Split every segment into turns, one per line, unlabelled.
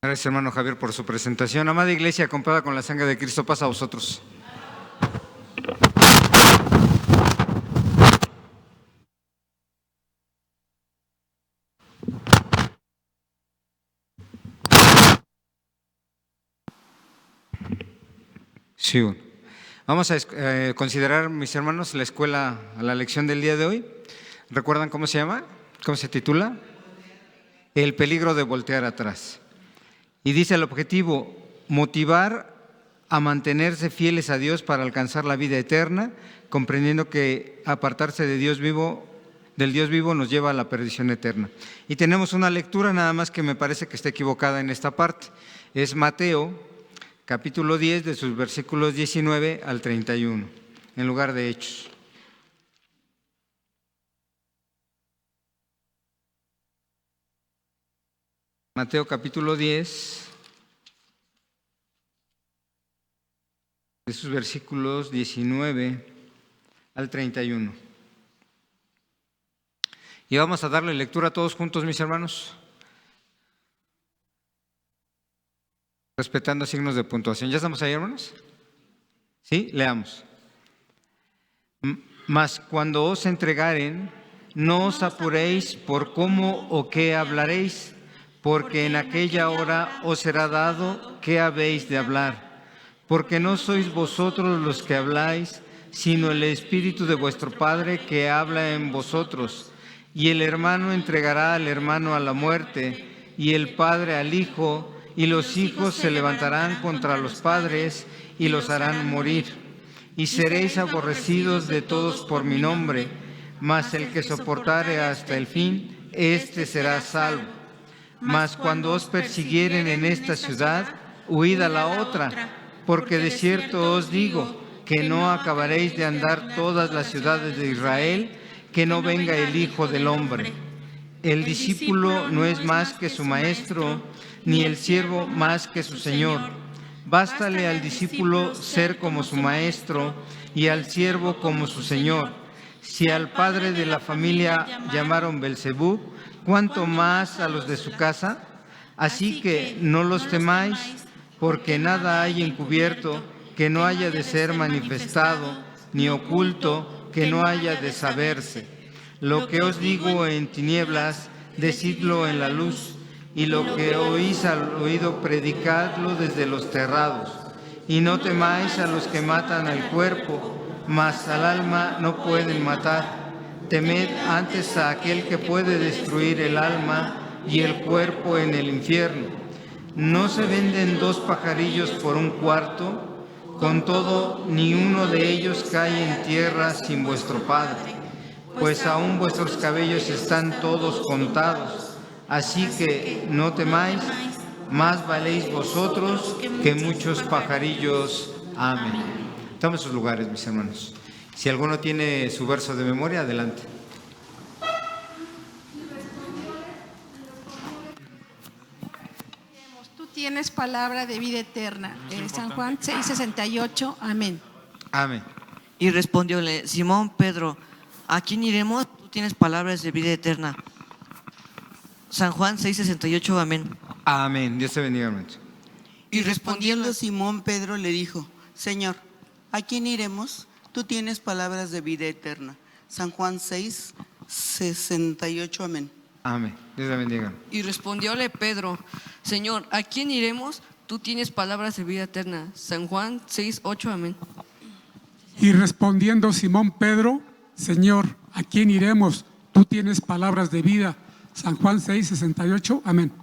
Gracias, hermano Javier, por su presentación. Amada Iglesia, comprada con la sangre de Cristo, pasa a vosotros. Sí. Vamos a considerar, mis hermanos, la escuela, la lección del día de hoy. ¿Recuerdan cómo se llama? ¿Cómo se titula? El peligro de voltear atrás. Y dice el objetivo: motivar a mantenerse fieles a Dios para alcanzar la vida eterna, comprendiendo que apartarse de Dios vivo, del Dios vivo, nos lleva a la perdición eterna. Y tenemos una lectura, nada más que me parece que está equivocada en esta parte. Es Mateo, capítulo 10, de sus versículos 19 al 31, en lugar de Hechos. Mateo capítulo 10, de sus versículos 19 al 31. Y vamos a darle lectura todos juntos, mis hermanos, respetando signos de puntuación. ¿Ya estamos ahí, hermanos? ¿Sí? Leamos. Mas cuando os entregaren, no os apuréis por cómo o qué hablaréis, porque en aquella hora os será dado qué habéis de hablar. Porque no sois vosotros los que habláis, sino el Espíritu de vuestro Padre que habla en vosotros. Y el hermano entregará al hermano a la muerte, y el padre al hijo, y los hijos se levantarán contra los padres y los harán morir. Y seréis aborrecidos de todos por mi nombre, mas el que soportare hasta el fin, éste será salvo. Mas cuando os persiguieren en esta ciudad, huid a la otra, porque de cierto os digo que no acabaréis de andar todas las ciudades de Israel, que no venga el Hijo del Hombre. El discípulo no es más que su maestro, ni el siervo más que su señor. Bástale al discípulo ser como su maestro y al siervo como su señor. Si al padre de la familia llamaron Belzebú, ¿cuánto más a los de su casa? Así que no los temáis, porque nada hay encubierto que no haya de ser manifestado, ni oculto que no haya de saberse. Lo que os digo en tinieblas, decidlo en la luz, y lo que oís al oído, predicadlo desde los terrados. Y no temáis a los que matan al cuerpo, mas al alma no pueden matar. Temed antes a aquel que puede destruir el alma y el cuerpo en el infierno. ¿No se venden 2 pajarillos por un cuarto? Con todo, ni uno de ellos cae en tierra sin vuestro Padre, pues aún vuestros cabellos están todos contados. Así que no temáis, más valéis vosotros que muchos pajarillos. Amén. Tome sus lugares, mis hermanos. Si alguno tiene su verso de memoria, adelante.
Tienes palabra de vida eterna. San Juan 6:68. Amén.
Amén.
Y respondióle Simón Pedro: ¿a quién iremos? Tú tienes palabras de vida eterna. San Juan 6:68. Amén.
Amén. Dios te bendiga, hermano.
Y respondiendo Simón Pedro le dijo: Señor, ¿a quién iremos? Tú tienes palabras de vida eterna. San Juan 6:68. Amén.
Amén. Dios te bendiga.
Y respondióle Pedro: Señor, ¿a quién iremos? Tú tienes palabras de vida eterna. San Juan 6:8. Amén.
Y respondiendo Simón Pedro: Señor, ¿a quién iremos? Tú tienes palabras de vida. San Juan 6:68. Amén.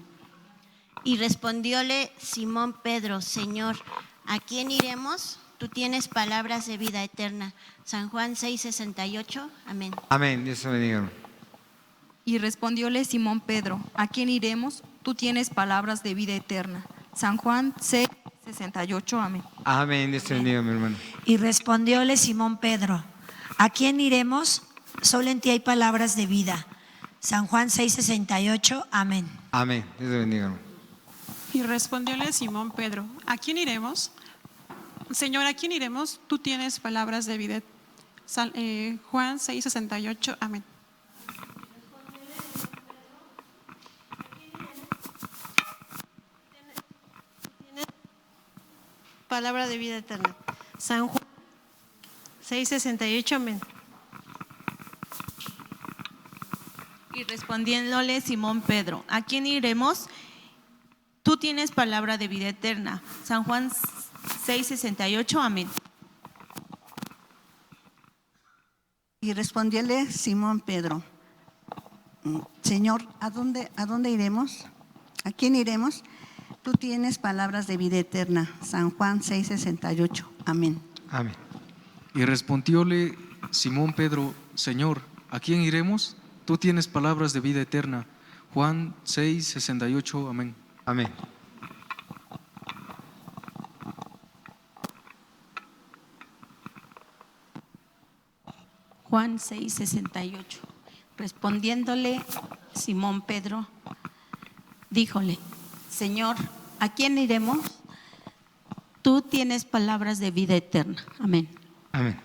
Y respondióle Simón Pedro: Señor, ¿a quién iremos? Tú tienes palabras de vida eterna. San Juan 6:68. Amén.
Amén. Dios te bendiga.
Y respondióle Simón Pedro: ¿a quién iremos? Tú tienes palabras de vida eterna. San Juan 6:68. Amén.
Amén. Dios te bendiga, mi hermano.
Y respondióle Simón Pedro: ¿a quién iremos? Solo en ti hay palabras de vida. San Juan 6:68. Amén.
Amén. Dios te bendiga, hermano.
Y respondióle Simón Pedro: ¿a quién iremos? Señor, ¿a quién iremos? Tú tienes palabras de vida. Juan 6:68. Amén.
palabra de vida eterna. San Juan 6:68, amén.
Y respondiéndole Simón Pedro, ¿a quién iremos? Tú tienes palabra de vida eterna. San Juan 6:68, amén.
Y respondióle Simón Pedro, Señor, ¿a dónde iremos? ¿A quién iremos? Tú tienes palabras de vida eterna. San Juan 6:68, amén.
Amén.
Y respondióle Simón Pedro, Señor, ¿a quién iremos? Tú tienes palabras de vida eterna. Juan 6:68, amén.
Amén.
Juan 6:68. Respondiéndole Simón Pedro, díjole, Señor, ¿a quién iremos? Tú tienes palabras de vida eterna. Amén.
Amén.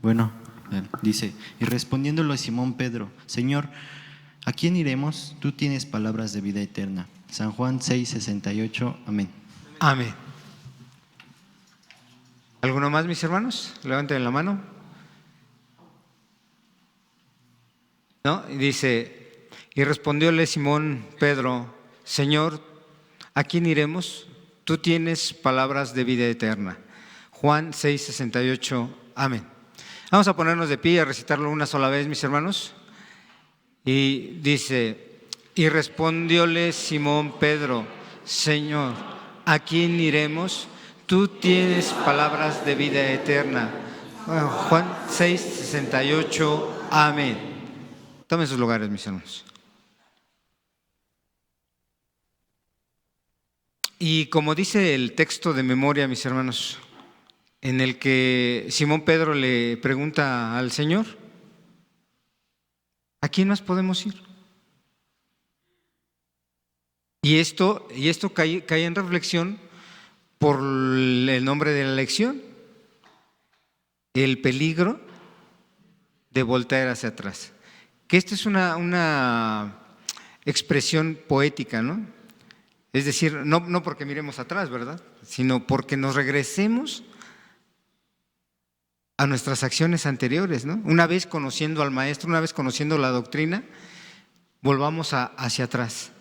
Bueno, dice, y respondiéndolo a Simón Pedro, Señor, ¿a quién iremos? Tú tienes palabras de vida eterna. San Juan 6:68, amén.
Amén. ¿Alguno más, mis hermanos? Levanten la mano. ¿No? Y dice, y respondióle Simón Pedro, Señor, ¿a quién iremos? Tú tienes palabras de vida eterna. Juan 6:68, amén. Vamos a ponernos de pie y a recitarlo una sola vez, mis hermanos. Y dice, y respondióle Simón Pedro, Señor, ¿a quién iremos? Tú tienes palabras de vida eterna. Juan 6:68, amén. Tomen sus lugares, mis hermanos. Y como dice el texto de memoria, mis hermanos, en el que Simón Pedro le pregunta al Señor, ¿a quién más podemos ir? Y esto cae en reflexión por el nombre de la lección, el peligro de voltear hacia atrás. Que esta es una expresión poética, ¿no? Es decir, no porque miremos atrás, ¿verdad? Sino porque nos regresemos a nuestras acciones anteriores, ¿no? Una vez conociendo al maestro, una vez conociendo la doctrina, volvamos hacia atrás,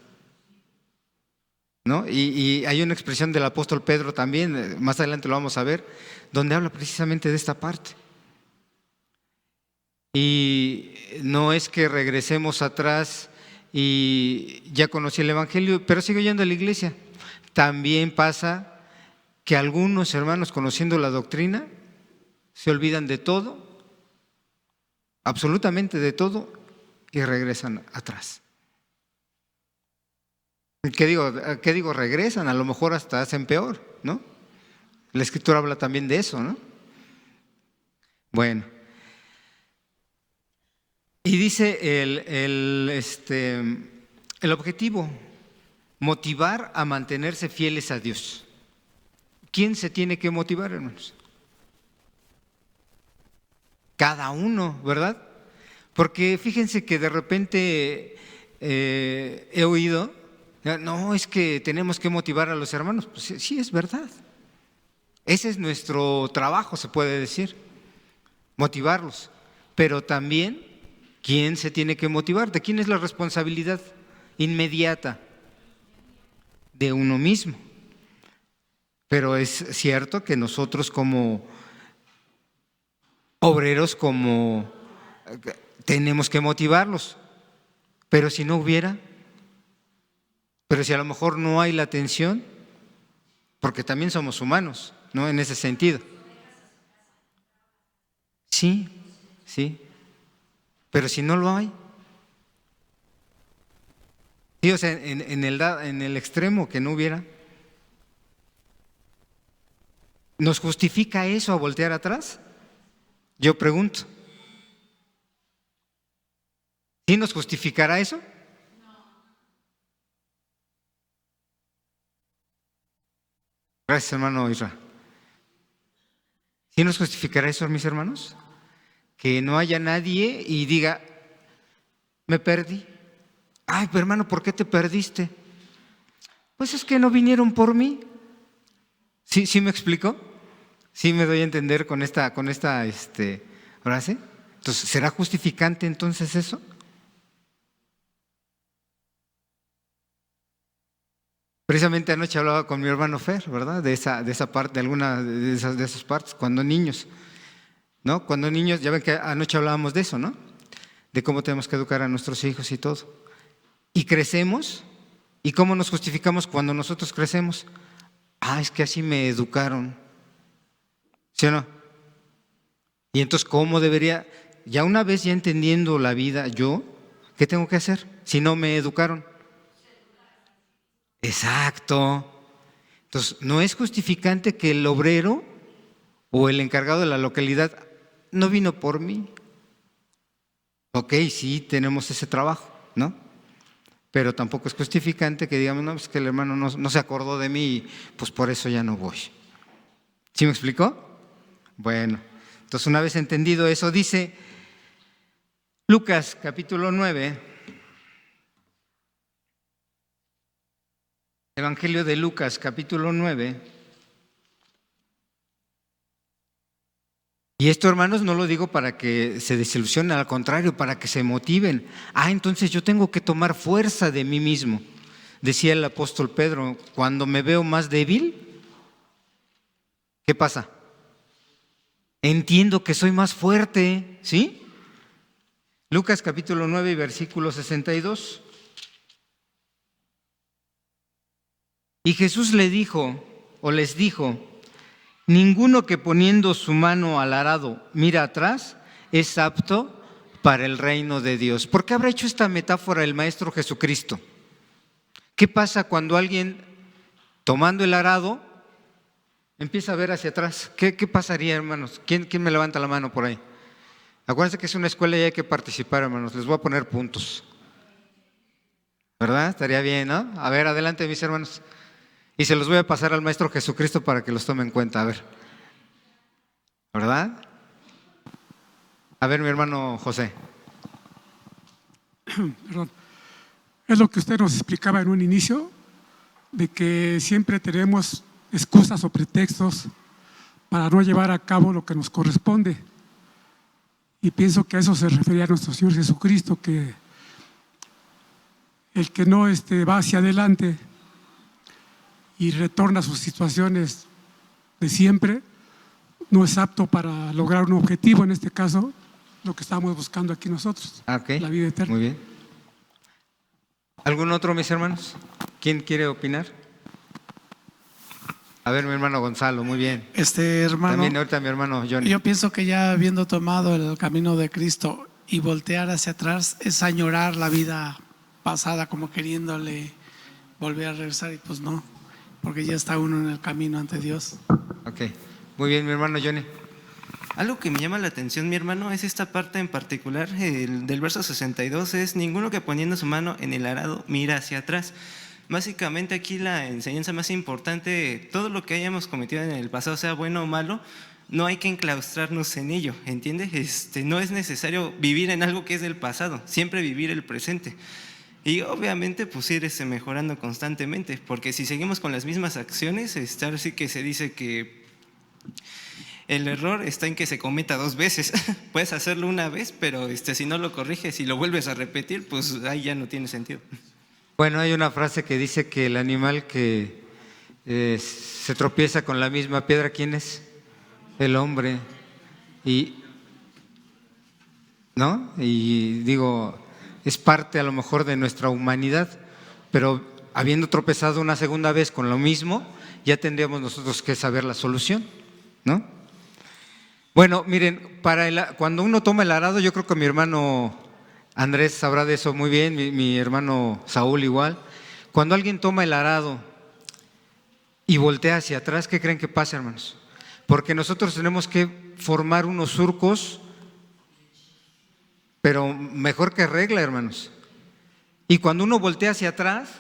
¿no? Y hay una expresión del apóstol Pedro también, más adelante lo vamos a ver, donde habla precisamente de esta parte. Y no es que regresemos atrás y ya conocí el Evangelio, pero sigo yendo a la iglesia. También pasa que algunos hermanos, conociendo la doctrina, se olvidan de todo, absolutamente de todo, y regresan atrás. ¿Qué digo? Regresan, a lo mejor hasta hacen peor, ¿no? La Escritura habla también de eso, ¿no? Bueno. Y dice el objetivo, motivar a mantenerse fieles a Dios. ¿Quién se tiene que motivar, hermanos? Cada uno, ¿verdad? Porque fíjense que de repente he oído, no, es que tenemos que motivar a los hermanos. Pues sí, es verdad. Ese es nuestro trabajo, se puede decir, motivarlos. Pero también, ¿quién se tiene que motivar? ¿De quién es la responsabilidad inmediata? De uno mismo. Pero es cierto que nosotros como obreros, tenemos que motivarlos. Pero si no hubiera, pero si a lo mejor no hay la atención, porque también somos humanos, ¿no? En ese sentido. Sí. Pero si no lo hay. Sí, o sea, en el extremo que no hubiera. ¿Nos justifica eso a voltear atrás? Yo pregunto. ¿Sí nos justificará eso? Gracias, hermano Israel. ¿Sí nos justificará eso, mis hermanos? Que no haya nadie y diga, Me perdí. Ay, pero hermano, ¿por qué te perdiste? Pues es que no vinieron por mí. ¿Sí me explico? ¿Sí me doy a entender con esta frase? Entonces, ¿será justificante entonces eso? Precisamente anoche hablaba con mi hermano Fer, ¿verdad? De esa parte, de alguna de esas partes, cuando niños, ¿no? Cuando niños, ya ven que anoche hablábamos de eso, ¿no? De cómo tenemos que educar a nuestros hijos y todo. Y crecemos, ¿y cómo nos justificamos cuando nosotros crecemos? Ah, es que así me educaron. ¿Sí o no? Y entonces, ¿cómo debería? Ya una vez ya entendiendo la vida, yo, ¿qué tengo que hacer si no me educaron? Exacto. Entonces, no es justificante que el obrero o el encargado de la localidad no vino por mí. Ok, sí, tenemos ese trabajo, ¿no? Pero tampoco es justificante que digamos, no, pues que el hermano no se acordó de mí y pues por eso ya no voy. ¿Sí me explicó? Bueno, entonces una vez entendido eso, dice Lucas capítulo 9, Evangelio de Lucas capítulo 9. Y esto, hermanos, no lo digo para que se desilusionen, al contrario, para que se motiven. Ah, entonces yo tengo que tomar fuerza de mí mismo. Decía el apóstol Pedro, cuando me veo más débil, ¿qué pasa? Entiendo que soy más fuerte, ¿sí? Lucas capítulo 9 y versículo 62. Y Jesús les dijo, ninguno que poniendo su mano al arado mira atrás es apto para el reino de Dios. ¿Por qué habrá hecho esta metáfora el Maestro Jesucristo? ¿Qué pasa cuando alguien tomando el arado empieza a ver hacia atrás? ¿Qué pasaría, hermanos? ¿Quién me levanta la mano por ahí? Acuérdense que es una escuela y hay que participar, hermanos. Les voy a poner puntos. ¿Verdad? Estaría bien, ¿no? A ver, adelante, mis hermanos. Y se los voy a pasar al Maestro Jesucristo para que los tome en cuenta. A ver. ¿Verdad? A ver, mi hermano José.
Perdón. Es lo que usted nos explicaba en un inicio, de que siempre tenemos excusas o pretextos para no llevar a cabo lo que nos corresponde. Y pienso que a eso se refería a nuestro Señor Jesucristo, que el que no va hacia adelante y retorna a sus situaciones de siempre, no es apto para lograr un objetivo, en este caso, lo que estamos buscando aquí nosotros, la vida eterna.
Muy bien. ¿Algún otro, mis hermanos? ¿Quién quiere opinar? A ver, mi hermano Gonzalo, muy bien.
Hermano,
también ahorita mi hermano Johnny.
Yo pienso que ya habiendo tomado el camino de Cristo y voltear hacia atrás es añorar la vida pasada, como queriéndole volver a regresar, y pues no, porque ya está uno en el camino ante Dios.
Ok, muy bien, mi hermano Johnny.
Algo que me llama la atención, mi hermano, es esta parte en particular del verso 62, es ninguno que poniendo su mano en el arado mira hacia atrás. Básicamente aquí la enseñanza más importante, todo lo que hayamos cometido en el pasado, sea bueno o malo, no hay que enclaustrarnos en ello, ¿entiendes? No es necesario vivir en algo que es del pasado, siempre vivir el presente. Y obviamente pues ir mejorando constantemente, porque si seguimos con las mismas acciones, ahora sí que se dice que el error está en que se cometa 2 veces. Puedes hacerlo una vez, pero si no lo corriges y lo vuelves a repetir, pues ahí ya no tiene sentido.
Bueno, hay una frase que dice que el animal que se tropieza con la misma piedra, ¿quién es? El hombre. ¿No? Y digo, es parte a lo mejor de nuestra humanidad, pero habiendo tropezado una segunda vez con lo mismo, ya tendríamos nosotros que saber la solución, ¿no? Bueno, miren, cuando uno toma el arado, yo creo que mi hermano Andrés sabrá de eso muy bien, mi hermano Saúl igual. Cuando alguien toma el arado y voltea hacia atrás, ¿qué creen que pasa, hermanos? Porque nosotros tenemos que formar unos surcos, pero mejor que regla, hermanos. Y cuando uno voltea hacia atrás,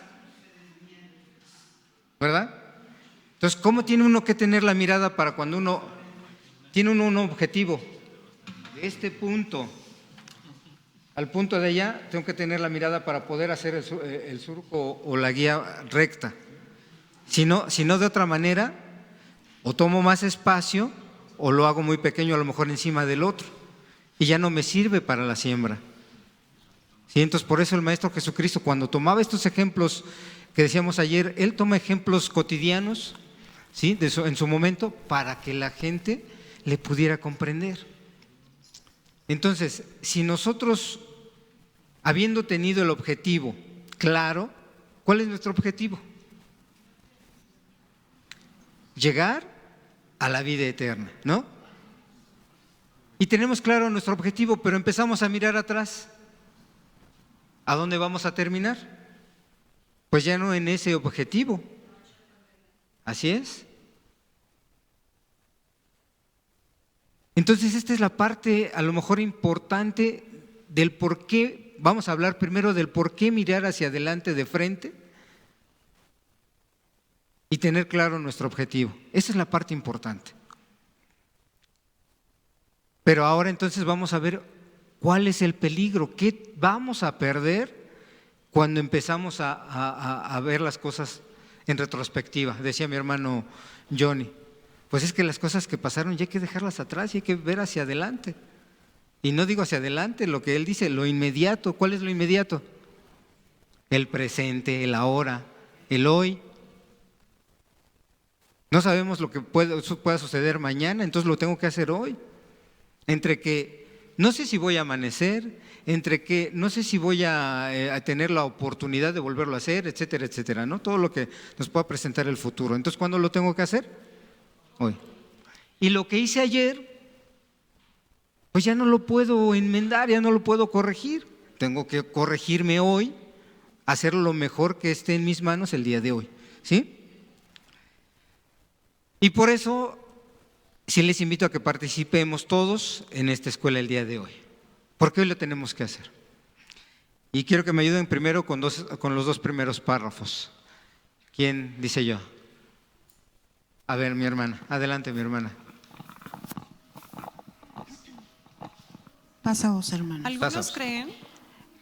¿verdad? Entonces, ¿cómo tiene uno que tener la mirada para cuando uno tiene un objetivo de este punto al punto de allá, tengo que tener la mirada para poder hacer el surco o la guía recta. Si no, de otra manera, o tomo más espacio o lo hago muy pequeño, a lo mejor encima del otro, y ya no me sirve para la siembra. ¿Sí? Entonces, por eso el Maestro Jesucristo, cuando tomaba estos ejemplos que decíamos ayer, Él toma ejemplos cotidianos, ¿sí? En su momento, para que la gente le pudiera comprender. Entonces, si nosotros, habiendo tenido el objetivo claro, ¿cuál es nuestro objetivo? Llegar a la vida eterna, ¿no? Y tenemos claro nuestro objetivo, pero empezamos a mirar atrás. ¿A dónde vamos a terminar? Pues ya no en ese objetivo. Así es. Entonces esta es la parte a lo mejor importante del por qué. Vamos a hablar primero del por qué mirar hacia adelante de frente y tener claro nuestro objetivo. Esa es la parte importante. Pero ahora entonces vamos a ver cuál es el peligro, qué vamos a perder cuando empezamos a ver las cosas en retrospectiva. Decía mi hermano Johnny, pues es que las cosas que pasaron ya hay que dejarlas atrás y hay que ver hacia adelante. Y no digo hacia adelante, lo que él dice, lo inmediato. ¿Cuál es lo inmediato? El presente, el ahora, el hoy. No sabemos lo que pueda suceder mañana, entonces lo tengo que hacer hoy. Entre que no sé si voy a amanecer, entre que no sé si voy a tener la oportunidad de volverlo a hacer, etcétera, etcétera, ¿no? Todo lo que nos pueda presentar el futuro. Entonces, ¿cuándo lo tengo que hacer? Hoy. Y lo que hice ayer, pues ya no lo puedo enmendar, ya no lo puedo corregir. Tengo que corregirme hoy, hacer lo mejor que esté en mis manos el día de hoy, ¿sí? Y por eso sí les invito a que participemos todos en esta escuela el día de hoy, porque hoy lo tenemos que hacer. Y quiero que me ayuden primero con los dos primeros párrafos. ¿Quién dice yo? A ver, mi hermana. Adelante, mi hermana.
Pasa vos, hermano. Algunos
Pasa vos.
creen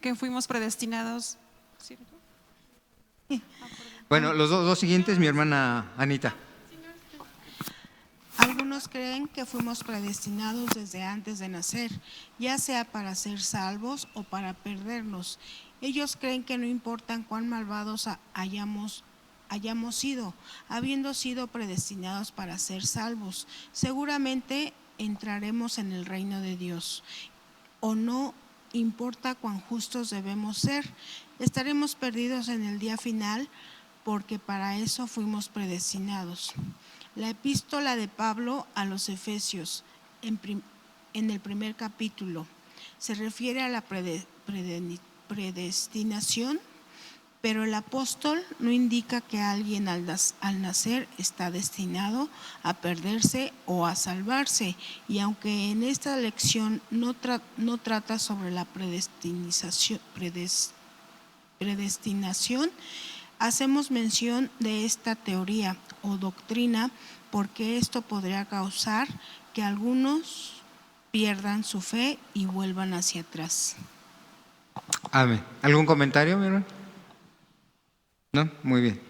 que fuimos predestinados. ¿Cierto?
Bueno, los dos siguientes, mi hermana Anita.
Algunos creen que fuimos predestinados desde antes de nacer, ya sea para ser salvos o para perdernos. Ellos creen que no importa cuán malvados hayamos sido, habiendo sido predestinados para ser salvos. Seguramente entraremos en el reino de Dios. O no importa cuán justos debemos ser, estaremos perdidos en el día final porque para eso fuimos predestinados. La epístola de Pablo a los Efesios, en el primer capítulo, se refiere a la predestinación, pero el apóstol no indica que alguien al nacer está destinado a perderse o a salvarse. Y aunque en esta lección no trata sobre la predestinación, hacemos mención de esta teoría o doctrina porque esto podría causar que algunos pierdan su fe y vuelvan hacia atrás.
Amén. ¿Algún comentario, mi hermano? ¿No? Muy bien.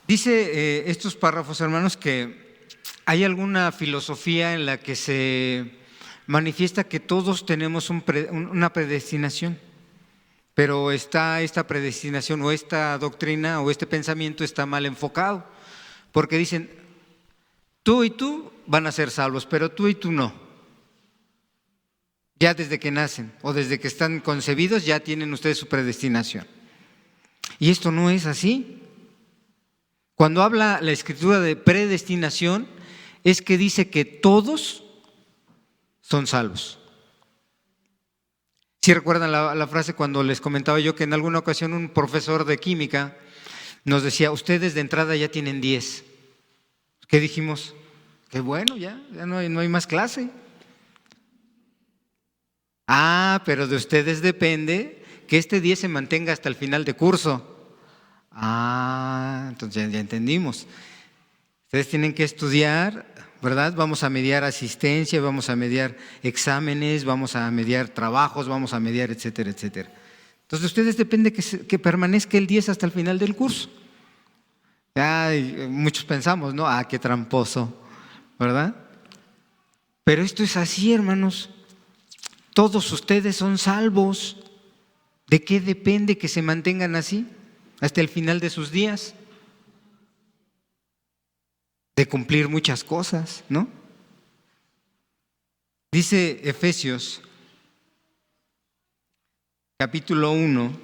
Dice estos párrafos, hermanos, que hay alguna filosofía en la que se manifiesta que todos tenemos una predestinación. Pero esta predestinación o esta doctrina o este pensamiento está mal enfocado, porque dicen, tú y tú van a ser salvos, pero tú y tú no. Ya desde que nacen o desde que están concebidos ya tienen ustedes su predestinación. Y esto no es así. Cuando habla la Escritura de predestinación, es que dice que todos son salvos. ¿Sí recuerdan la frase cuando les comentaba yo que en alguna ocasión un profesor de química nos decía, ustedes de entrada ya tienen 10? ¿Qué dijimos? Qué bueno, ya no hay más clase. Pero de ustedes depende que este 10 se mantenga hasta el final de curso. Entonces ya entendimos. Ustedes tienen que estudiar ¿verdad? Vamos a mediar asistencia, vamos a mediar exámenes, vamos a mediar trabajos, vamos a mediar, etcétera, etcétera. Entonces, de ustedes depende que permanezca el 10 hasta el final del curso. Ya muchos pensamos, ¿no? Qué tramposo, ¿verdad? Pero esto es así, hermanos. Todos ustedes son salvos. ¿De qué depende que se mantengan así hasta el final de sus días? De cumplir muchas cosas, ¿no? Dice Efesios, capítulo 1,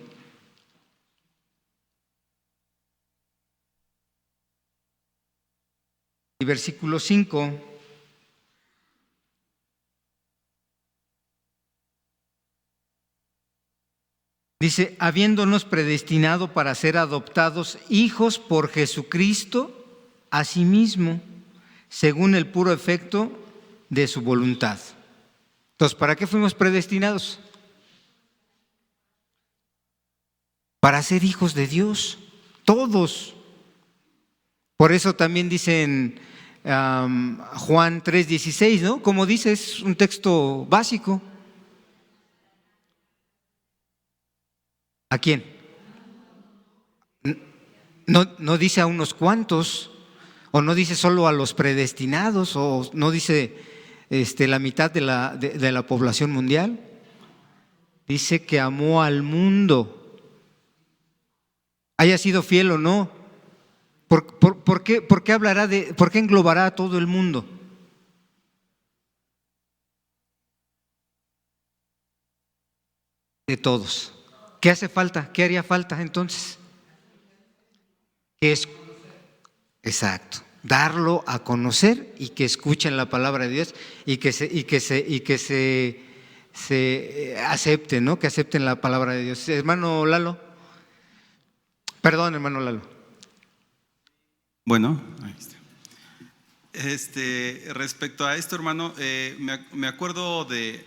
y versículo 5. Dice, habiéndonos predestinado para ser adoptados hijos por Jesucristo a sí mismo, según el puro efecto de su voluntad. Entonces, ¿para qué fuimos predestinados? Para ser hijos de Dios, todos. Por eso también dice en Juan 3:16, ¿no? Como dice, es un texto básico. ¿A quién? No dice a unos cuantos, o no dice solo a los predestinados, o no dice la mitad de la población mundial. Dice que amó al mundo, haya sido fiel o no. ¿Por qué hablará por qué englobará a todo el mundo? De todos. ¿Qué hace falta? ¿Qué haría falta entonces? Exacto, darlo a conocer y que escuchen la palabra de Dios y que se acepten, ¿no? Que acepten la palabra de Dios. Hermano Lalo. Perdón, hermano Lalo.
Bueno, ahí está. Respecto a esto, hermano, me acuerdo de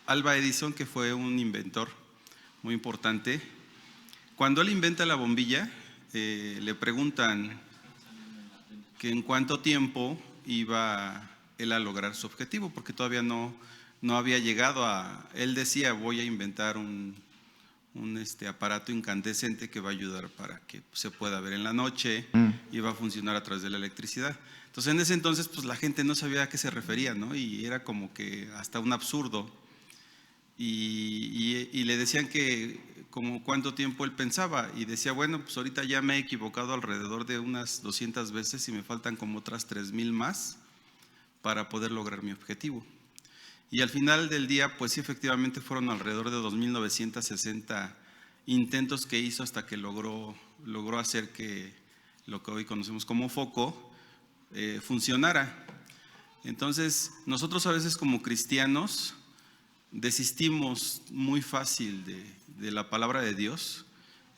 Alva Edison, que fue un inventor muy importante. Cuando él inventa la bombilla, le preguntan que en cuánto tiempo iba él a lograr su objetivo, porque todavía no había llegado a… Él decía, voy a inventar un aparato incandescente que va a ayudar para que se pueda ver en la noche y va a funcionar a través de la electricidad. Entonces, en ese entonces, pues la gente no sabía a qué se refería, ¿no? Y era como que hasta un absurdo. Y le decían que como cuánto tiempo él pensaba, y decía, bueno, pues ahorita ya me he equivocado alrededor de unas 200 veces y me faltan como otras 3000 más para poder lograr mi objetivo. Y al final del día, pues sí, efectivamente fueron alrededor de 2960 intentos que hizo hasta que logró hacer que lo que hoy conocemos como foco funcionara. Entonces, nosotros a veces como cristianos desistimos muy fácil de la palabra de Dios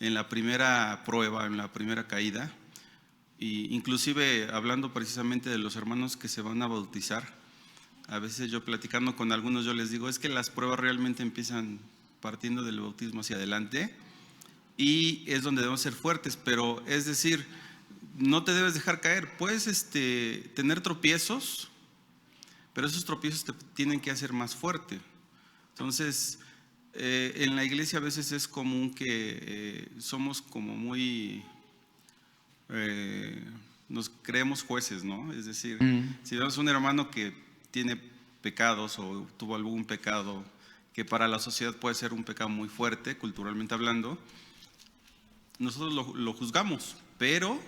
en la primera prueba, en la primera caída, y inclusive hablando precisamente de los hermanos que se van a bautizar. A veces yo platicando con algunos, yo les digo, es que las pruebas realmente empiezan partiendo del bautismo hacia adelante y es donde debemos ser fuertes, pero es decir, no te debes dejar caer. Puedes tener tropiezos, pero esos tropiezos te tienen que hacer más fuerte. Entonces, en la iglesia a veces es común que somos como muy… nos creemos jueces, ¿no? Es decir, si vemos un hermano que tiene pecados o tuvo algún pecado que para la sociedad puede ser un pecado muy fuerte, culturalmente hablando, nosotros lo juzgamos, pero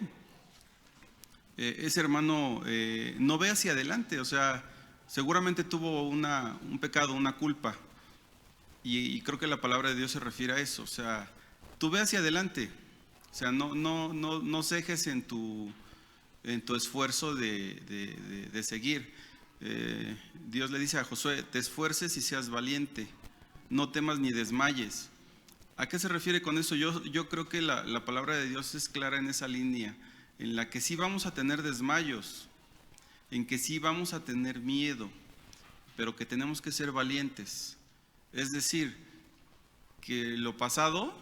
ese hermano no ve hacia adelante, o sea, seguramente tuvo un pecado, una culpa, y creo que la palabra de Dios se refiere a eso, o sea, tú ve hacia adelante, o sea, no cejes en tu esfuerzo de seguir. Dios le dice a Josué, te esfuerces y seas valiente, no temas ni desmayes. ¿A qué se refiere con eso? Yo creo que la palabra de Dios es clara en esa línea, en la que sí vamos a tener desmayos, en que sí vamos a tener miedo, pero que tenemos que ser valientes. Es decir, que lo pasado,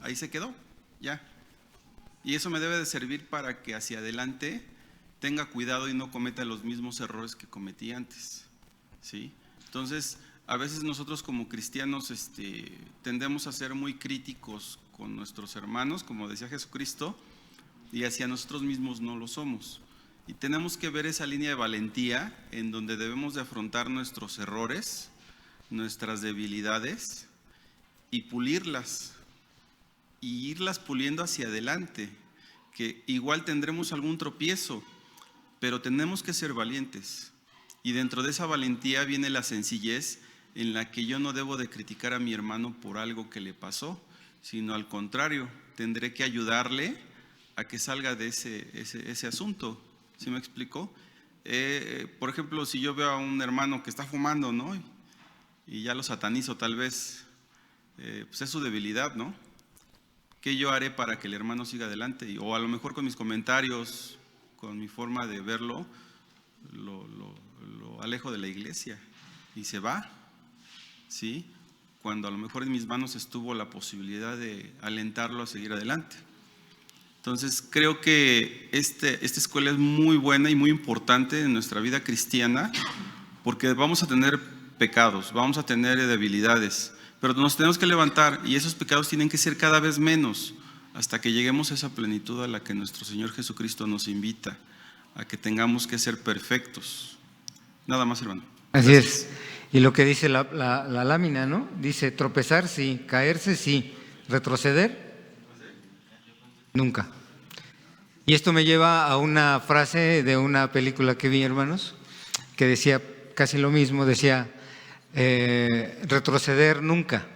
ahí se quedó, ya. Y eso me debe de servir para que hacia adelante tenga cuidado y no cometa los mismos errores que cometí antes, ¿sí? Entonces, a veces nosotros como cristianos tendemos a ser muy críticos con nuestros hermanos, como decía Jesucristo, y hacia nosotros mismos no lo somos. Y tenemos que ver esa línea de valentía en donde debemos de afrontar nuestros errores, nuestras debilidades y pulirlas, y irlas puliendo hacia adelante, que igual tendremos algún tropiezo, pero tenemos que ser valientes. Y dentro de esa valentía viene la sencillez en la que yo no debo de criticar a mi hermano por algo que le pasó, sino al contrario, tendré que ayudarle a que salga de ese asunto. ¿Sí me explico? Por ejemplo, si yo veo a un hermano que está fumando, ¿no? Y ya lo satanizo tal vez, pues es su debilidad, ¿no? ¿Qué yo haré para que el hermano siga adelante? O a lo mejor con mis comentarios, con mi forma de verlo, lo alejo de la iglesia y se va, ¿sí? Cuando a lo mejor en mis manos estuvo la posibilidad de alentarlo a seguir adelante. Entonces creo que esta escuela es muy buena y muy importante en nuestra vida cristiana, porque vamos a tener pecados, vamos a tener debilidades, pero nos tenemos que levantar y esos pecados tienen que ser cada vez menos hasta que lleguemos a esa plenitud a la que nuestro Señor Jesucristo nos invita, a que tengamos que ser perfectos. Nada más, hermano.
Así es. Y lo que dice la lámina, ¿no? Dice tropezar sí, caerse sí, retroceder nunca. Y esto me lleva a una frase de una película que vi, hermanos, que decía casi lo mismo, decía retroceder nunca,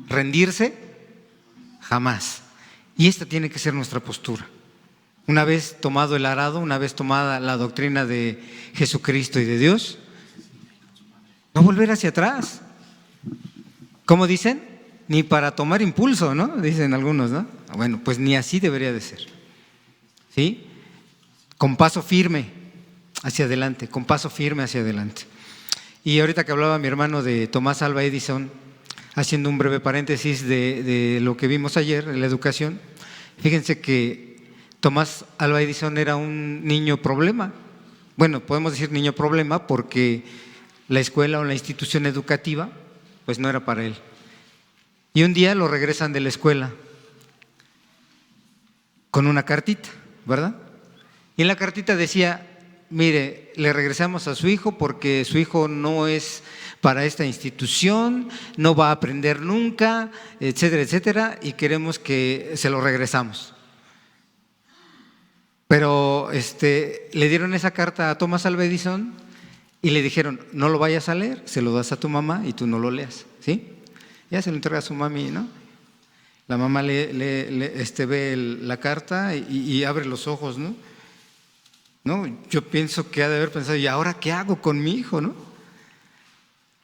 rendirse jamás. Y esta tiene que ser nuestra postura. Una vez tomado el arado, una vez tomada la doctrina de Jesucristo y de Dios, no volver hacia atrás. ¿Cómo dicen? Ni para tomar impulso, ¿no? Dicen algunos, ¿no? Bueno, pues ni así debería de ser. ¿Sí? Con paso firme hacia adelante, con paso firme hacia adelante. Y ahorita que hablaba mi hermano de Tomás Alva Edison, haciendo un breve paréntesis de lo que vimos ayer en la educación, fíjense que Tomás Alva Edison era un niño problema. Bueno, podemos decir niño problema porque la escuela o la institución educativa pues no era para él. Y un día lo regresan de la escuela con una cartita, ¿verdad? Y en la cartita decía, mire, le regresamos a su hijo porque su hijo no es para esta institución, no va a aprender nunca, etcétera, etcétera, y queremos que se lo regresamos. Pero le dieron esa carta a Tomás Alva Edison y le dijeron, no lo vayas a leer, se lo das a tu mamá y tú no lo leas, ¿sí? Ya se lo entrega a su mami, ¿no? La mamá ve la carta y abre los ojos, ¿no? Yo pienso que ha de haber pensado, ¿y ahora qué hago con mi hijo, no?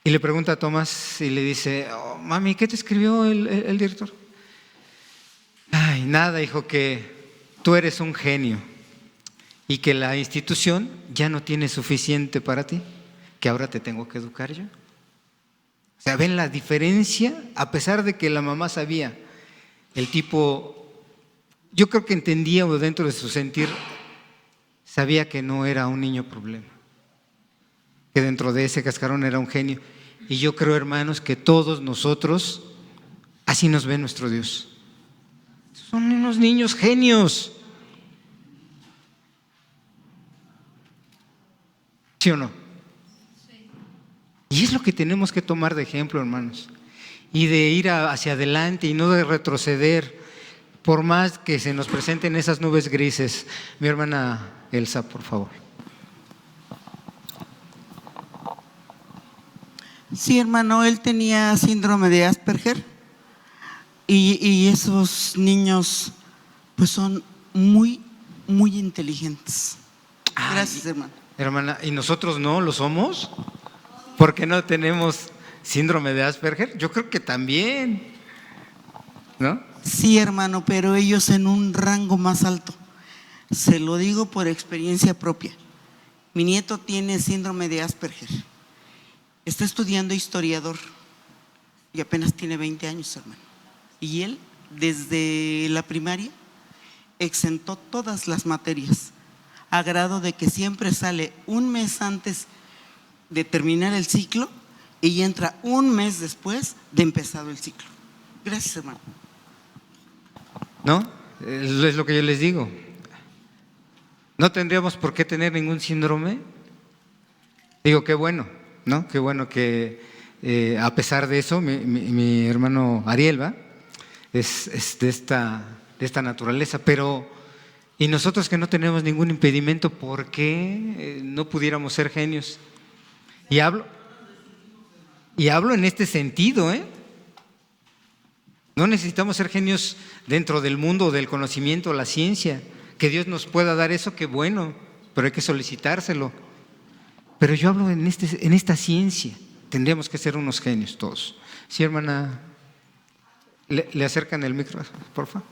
Y le pregunta a Tomás y le dice, oh, mami, ¿qué te escribió el director? Ay, nada, hijo, que tú eres un genio y que la institución ya no tiene suficiente para ti, que ahora te tengo que educar yo. O sea, ven la diferencia, a pesar de que la mamá sabía, el tipo, yo creo que entendía o dentro de su sentir, sabía que no era un niño problema, que dentro de ese cascarón era un genio. Y yo creo, hermanos, que todos nosotros, así nos ve nuestro Dios. Son unos niños genios. ¿Sí o no? Y es lo que tenemos que tomar de ejemplo, hermanos. Y de ir hacia adelante y no de retroceder, por más que se nos presenten esas nubes grises. Mi hermana Elsa, por favor.
Sí, hermano, él tenía síndrome de Asperger y esos niños pues son muy, muy inteligentes. Gracias, hermano.
Hermana, ¿y nosotros no lo somos? ¿Por qué no tenemos síndrome de Asperger? Yo creo que también, ¿no?
Sí, hermano, pero ellos en un rango más alto. Se lo digo por experiencia propia. Mi nieto tiene síndrome de Asperger. Está estudiando historiador y apenas tiene 20 años, hermano. Y él, desde la primaria, exentó todas las materias. a grado de que siempre sale un mes antes de terminar el ciclo y entra un mes después de empezado el ciclo. Gracias, hermano.
¿No? Es lo que yo les digo. No tendríamos por qué tener ningún síndrome. Digo, qué bueno, ¿no? Qué bueno que a pesar de eso, mi hermano Ariel, ¿va? Es de esta naturaleza, pero y nosotros que no tenemos ningún impedimento, ¿por qué no pudiéramos ser genios? Y hablo en este sentido, ¿eh? No necesitamos ser genios dentro del mundo del conocimiento, la ciencia. Que Dios nos pueda dar eso, qué bueno, pero hay que solicitárselo. Pero yo hablo en esta ciencia. Tendríamos que ser unos genios todos. Sí, hermana, le acercan el micro, por favor.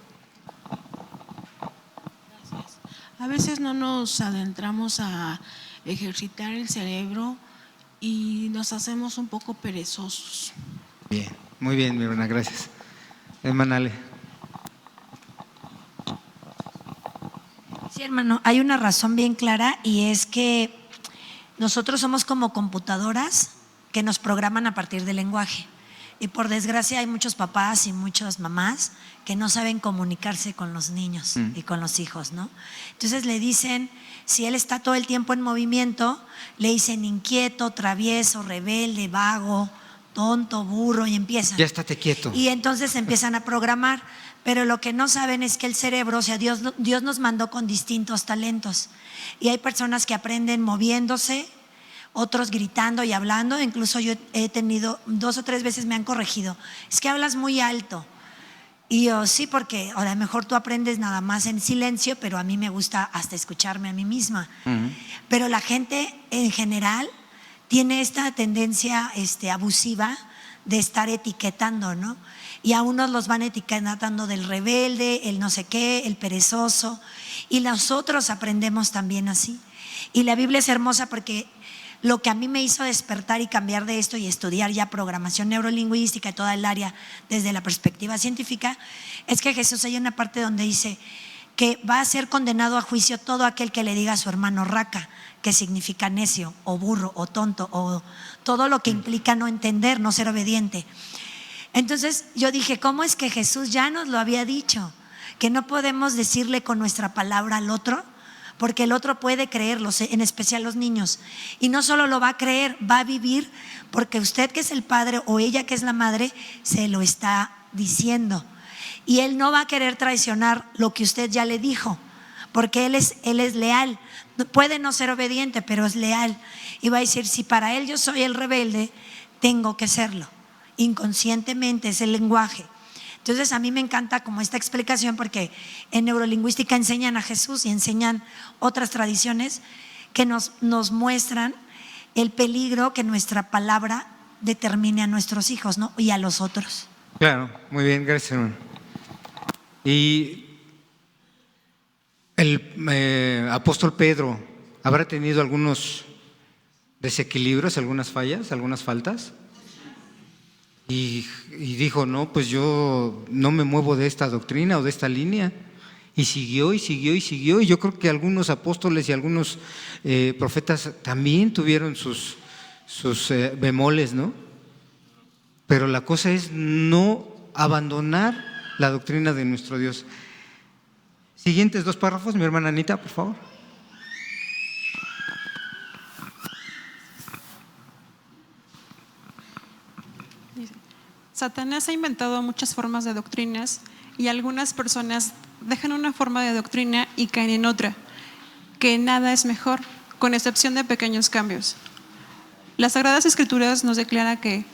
Gracias. A veces no nos adentramos a ejercitar el cerebro y nos hacemos un poco perezosos.
Bien, muy bien, mi hermana, gracias. Hermana Ale.
Sí, hermano, hay una razón bien clara y es que nosotros somos como computadoras que nos programan a partir del lenguaje. Y por desgracia hay muchos papás y muchas mamás que no saben comunicarse con los niños y con los hijos, ¿no? Entonces le dicen, si él está todo el tiempo en movimiento, le dicen inquieto, travieso, rebelde, vago, tonto, burro y empiezan.
Ya estate quieto.
Y entonces empiezan a programar. Pero lo que no saben es que el cerebro, o sea, Dios nos mandó con distintos talentos. Y hay personas que aprenden moviéndose, otros gritando y hablando. Incluso yo he tenido 2 o 3 veces me han corregido. Es que hablas muy alto. Y yo, sí, porque a lo mejor tú aprendes nada más en silencio, pero a mí me gusta hasta escucharme a mí misma. Pero la gente en general tiene esta tendencia abusiva de estar etiquetando, ¿no? Y a unos los van etiquetando del rebelde, el no sé qué, el perezoso. Y nosotros aprendemos también así. Y la Biblia es hermosa porque lo que a mí me hizo despertar y cambiar de esto y estudiar ya programación neurolingüística y toda el área desde la perspectiva científica, es que Jesús hay una parte donde dice que va a ser condenado a juicio todo aquel que le diga a su hermano raca, que significa necio o burro o tonto o todo lo que implica no entender, no ser obediente. Entonces yo dije, ¿cómo es que Jesús ya nos lo había dicho? Que no podemos decirle con nuestra palabra al otro, porque el otro puede creerlo, en especial los niños. Y no solo lo va a creer, va a vivir, porque usted que es el padre o ella que es la madre, se lo está diciendo. Y él no va a querer traicionar lo que usted ya le dijo, porque él es leal. Puede no ser obediente, pero es leal. Y va a decir, si para él yo soy el rebelde, tengo que serlo. Inconscientemente es el lenguaje. Entonces a mí me encanta como esta explicación porque en neurolingüística enseñan a Jesús y enseñan otras tradiciones que nos muestran el peligro que nuestra palabra determine a nuestros hijos, ¿no? Y a los otros.
Claro, muy bien, gracias, hermano. Y el apóstol Pedro, ¿habrá tenido algunos desequilibrios, algunas fallas, algunas faltas? Y dijo, no, pues yo no me muevo de esta doctrina o de esta línea. Y siguió y siguió y siguió. Y yo creo que algunos apóstoles y algunos profetas también tuvieron sus bemoles, ¿no? Pero la cosa es no abandonar la doctrina de nuestro Dios. Siguientes 2 párrafos, mi hermana Anita, por favor.
Satanás ha inventado muchas formas de doctrinas y algunas personas dejan una forma de doctrina y caen en otra, que nada es mejor, con excepción de pequeños cambios. Las Sagradas Escrituras nos declara que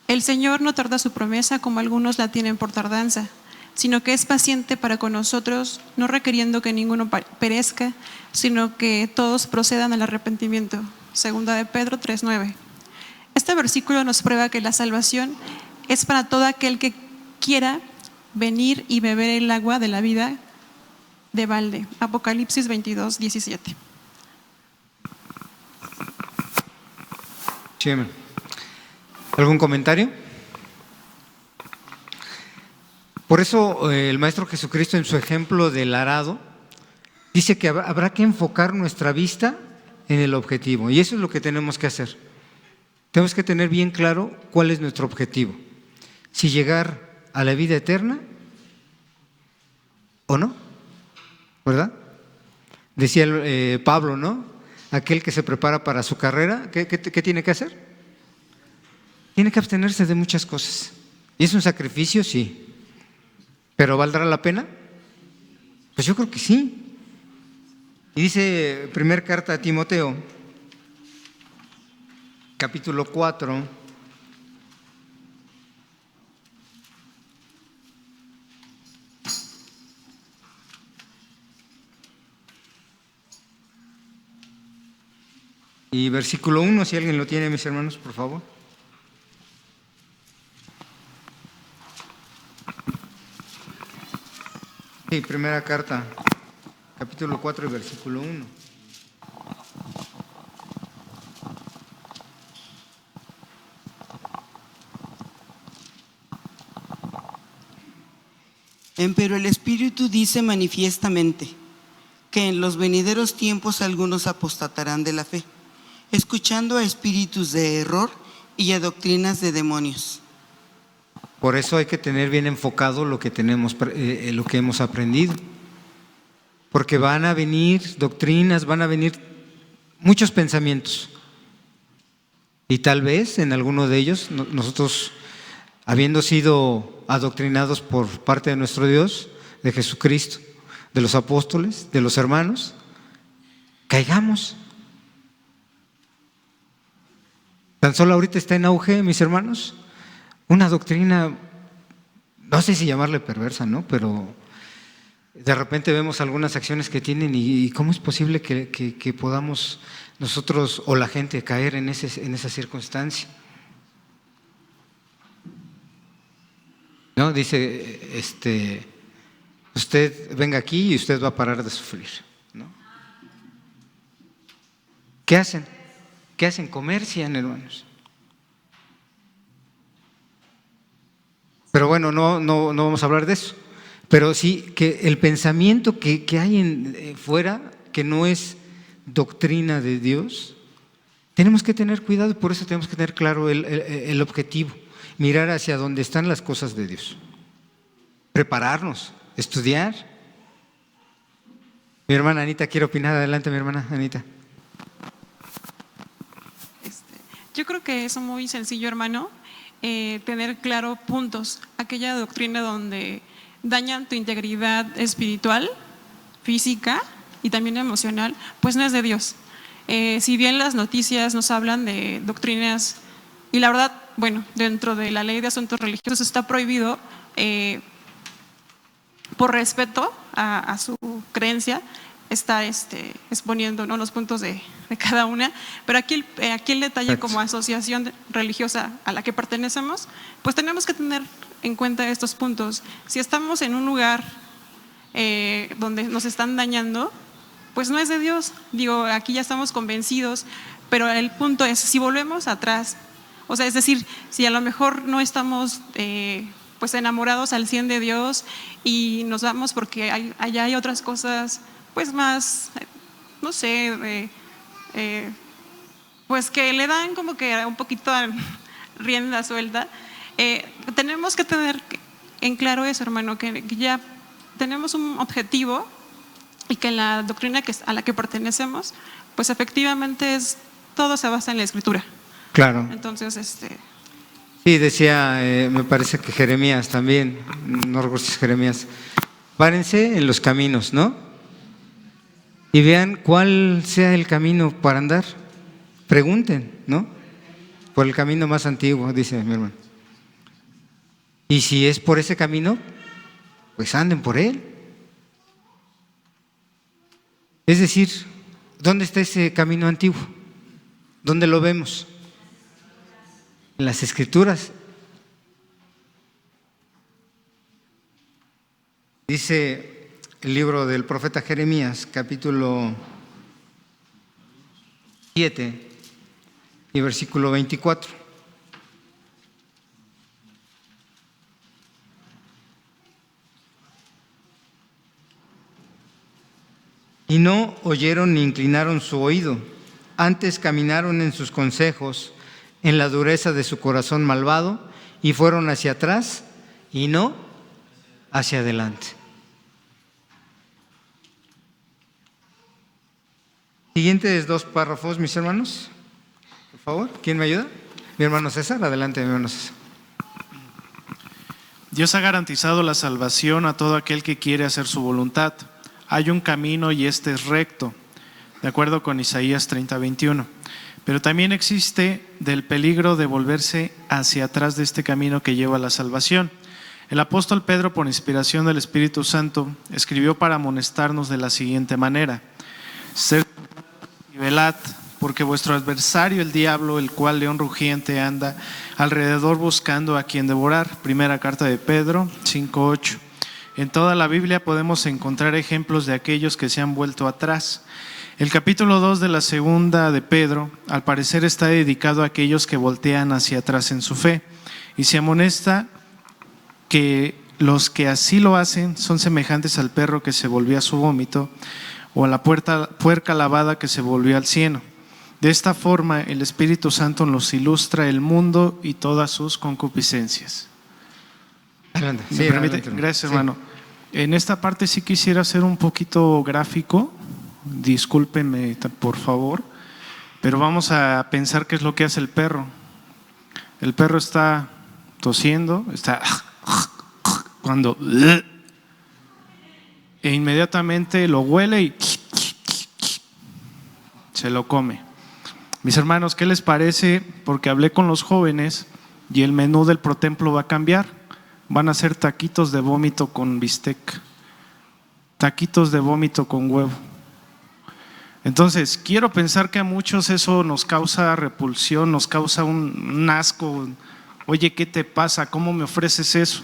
el Señor no tarda su promesa como algunos la tienen por tardanza, sino que es paciente para con nosotros, no requiriendo que ninguno perezca, sino que todos procedan al arrepentimiento. Segunda de Pedro 3:9. Este versículo nos prueba que la salvación es para todo aquel que quiera venir y beber el agua de la vida de balde. Apocalipsis 22:17.
Sí, ¿algún comentario? Por eso el Maestro Jesucristo en su ejemplo del arado dice que habrá que enfocar nuestra vista en el objetivo. Y eso es lo que tenemos que hacer. Tenemos que tener bien claro cuál es nuestro objetivo. Si llegar a la vida eterna o no, ¿verdad? Decía Pablo, ¿no? Aquel que se prepara para su carrera, ¿qué tiene que hacer? Tiene que abstenerse de muchas cosas. ¿Y es un sacrificio? Sí. ¿Pero valdrá la pena? Pues yo creo que sí. Y dice primera carta a Timoteo, capítulo 4, y versículo 1, si alguien lo tiene, mis hermanos, por favor. Sí, primera carta, capítulo 4 y versículo 1.
Pero el Espíritu dice manifiestamente que en los venideros tiempos algunos apostatarán de la fe, escuchando a espíritus de error y a doctrinas de demonios.
Por eso hay que tener bien enfocado lo que tenemos, lo que hemos aprendido. Porque van a venir doctrinas, van a venir muchos pensamientos. Y tal vez en alguno de ellos nosotros, habiendo sido adoctrinados por parte de nuestro Dios, de Jesucristo, de los apóstoles, de los hermanos, caigamos. Tan solo ahorita está en auge, mis hermanos, una doctrina, no sé si llamarle perversa, ¿no? Pero de repente vemos algunas acciones que tienen y ¿cómo es posible que podamos nosotros o la gente caer en esa circunstancia? ¿No? Dice, usted venga aquí y usted va a parar de sufrir, ¿no? ¿Qué hacen? ¿Qué hacen? Comercian, hermanos. Pero bueno, no vamos a hablar de eso. Pero sí que el pensamiento que hay fuera, que no es doctrina de Dios, tenemos que tener cuidado y por eso tenemos que tener claro el objetivo, mirar hacia dónde están las cosas de Dios, prepararnos, estudiar. Mi hermana Anita quiere opinar. Adelante, mi hermana Anita.
Yo creo que es muy sencillo, hermano, tener claro puntos. Aquella doctrina donde dañan tu integridad espiritual, física y también emocional, pues no es de Dios. Si bien las noticias nos hablan de doctrinas, y la verdad, bueno, dentro de la ley de asuntos religiosos está prohibido, por respeto a su creencia, está exponiendo, ¿no?, los puntos de cada una, pero aquí el detalle como asociación religiosa a la que pertenecemos, pues tenemos que tener en cuenta estos puntos. Si estamos en un lugar donde nos están dañando, pues no es de Dios. Digo, aquí ya estamos convencidos, pero el punto es, si volvemos atrás, o sea, es decir, si a lo mejor no estamos pues enamorados al 100 de Dios y nos vamos porque allá hay otras cosas pues más, no sé, pues que le dan como que un poquito rienda suelta. Tenemos que tener en claro eso, hermano, que ya tenemos un objetivo y que la doctrina a la que pertenecemos, pues efectivamente todo se basa en la Escritura.
Claro.
Entonces,
Sí, decía, me parece que Jeremías también, no recuerdo si es Jeremías, párense en los caminos, ¿no? Y vean cuál sea el camino para andar. Pregunten, ¿no? Por el camino más antiguo, dice mi hermano. Y si es por ese camino, pues anden por él. Es decir, ¿dónde está ese camino antiguo? ¿Dónde lo vemos? En las Escrituras. Dice el libro del profeta Jeremías, capítulo 7 y versículo 24. y no oyeron ni inclinaron su oído, antes caminaron en sus consejos, en la dureza de su corazón malvado, y fueron hacia atrás y no hacia adelante. Siguientes 2 párrafos, mis hermanos. Por favor, ¿quién me ayuda? Mi hermano César, adelante, mi hermano César.
Dios ha garantizado la salvación a todo aquel que quiere hacer su voluntad. Hay un camino y este es recto, de acuerdo con Isaías 30:21. Pero también existe del peligro de volverse hacia atrás de este camino que lleva a la salvación. El apóstol Pedro, por inspiración del Espíritu Santo, escribió para amonestarnos de la siguiente manera: sed y velad, porque vuestro adversario el diablo, el cual león rugiente anda alrededor buscando a quien devorar. Primera carta de Pedro 5:8. En toda la Biblia podemos encontrar ejemplos de aquellos que se han vuelto atrás. El capítulo 2 de la segunda de Pedro, al parecer, está dedicado a aquellos que voltean hacia atrás en su fe, y se amonesta que los que así lo hacen son semejantes al perro que se volvió a su vómito, o a la puerca lavada que se volvió al cieno. De esta forma, el Espíritu Santo nos ilustra el mundo y todas sus concupiscencias.
Adelante.
¿Me
Sí,
permite?
adelante.
Gracias,
Sí.
hermano. En esta parte sí quisiera ser un poquito gráfico, discúlpenme por favor, pero vamos a pensar qué es lo que hace el perro. El perro está tosiendo, está cuando e inmediatamente lo huele y se lo come. Mis hermanos, ¿qué les parece? Porque hablé con los jóvenes y el menú del protemplo va a cambiar. Van a ser taquitos de vómito con bistec, taquitos de vómito con huevo. Entonces, quiero pensar que a muchos eso nos causa repulsión, nos causa un asco. Oye, ¿qué te pasa? ¿Cómo me ofreces eso?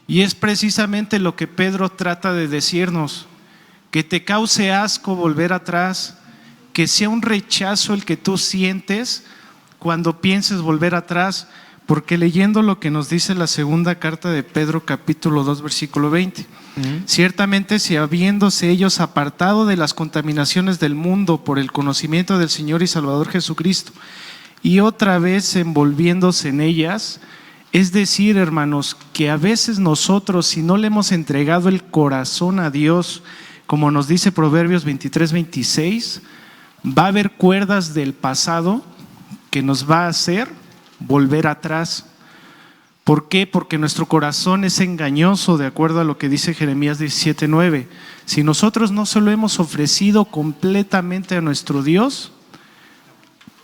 Y es precisamente lo que Pedro trata de decirnos: que te cause asco volver atrás, que sea un rechazo el que tú sientes cuando pienses volver atrás, porque leyendo lo que nos dice la segunda carta de Pedro, capítulo 2, versículo 20, ciertamente si habiéndose ellos apartado de las contaminaciones del mundo por el conocimiento del Señor y Salvador Jesucristo, y otra vez envolviéndose en ellas, es decir, hermanos, que a veces nosotros, si no le hemos entregado el corazón a Dios, como nos dice Proverbios 23:26, va a haber cuerdas del pasado que nos va a hacer volver atrás. ¿Por qué? Porque nuestro corazón es engañoso, de acuerdo a lo que dice Jeremías 17:9. Si nosotros no se lo hemos ofrecido completamente a nuestro Dios,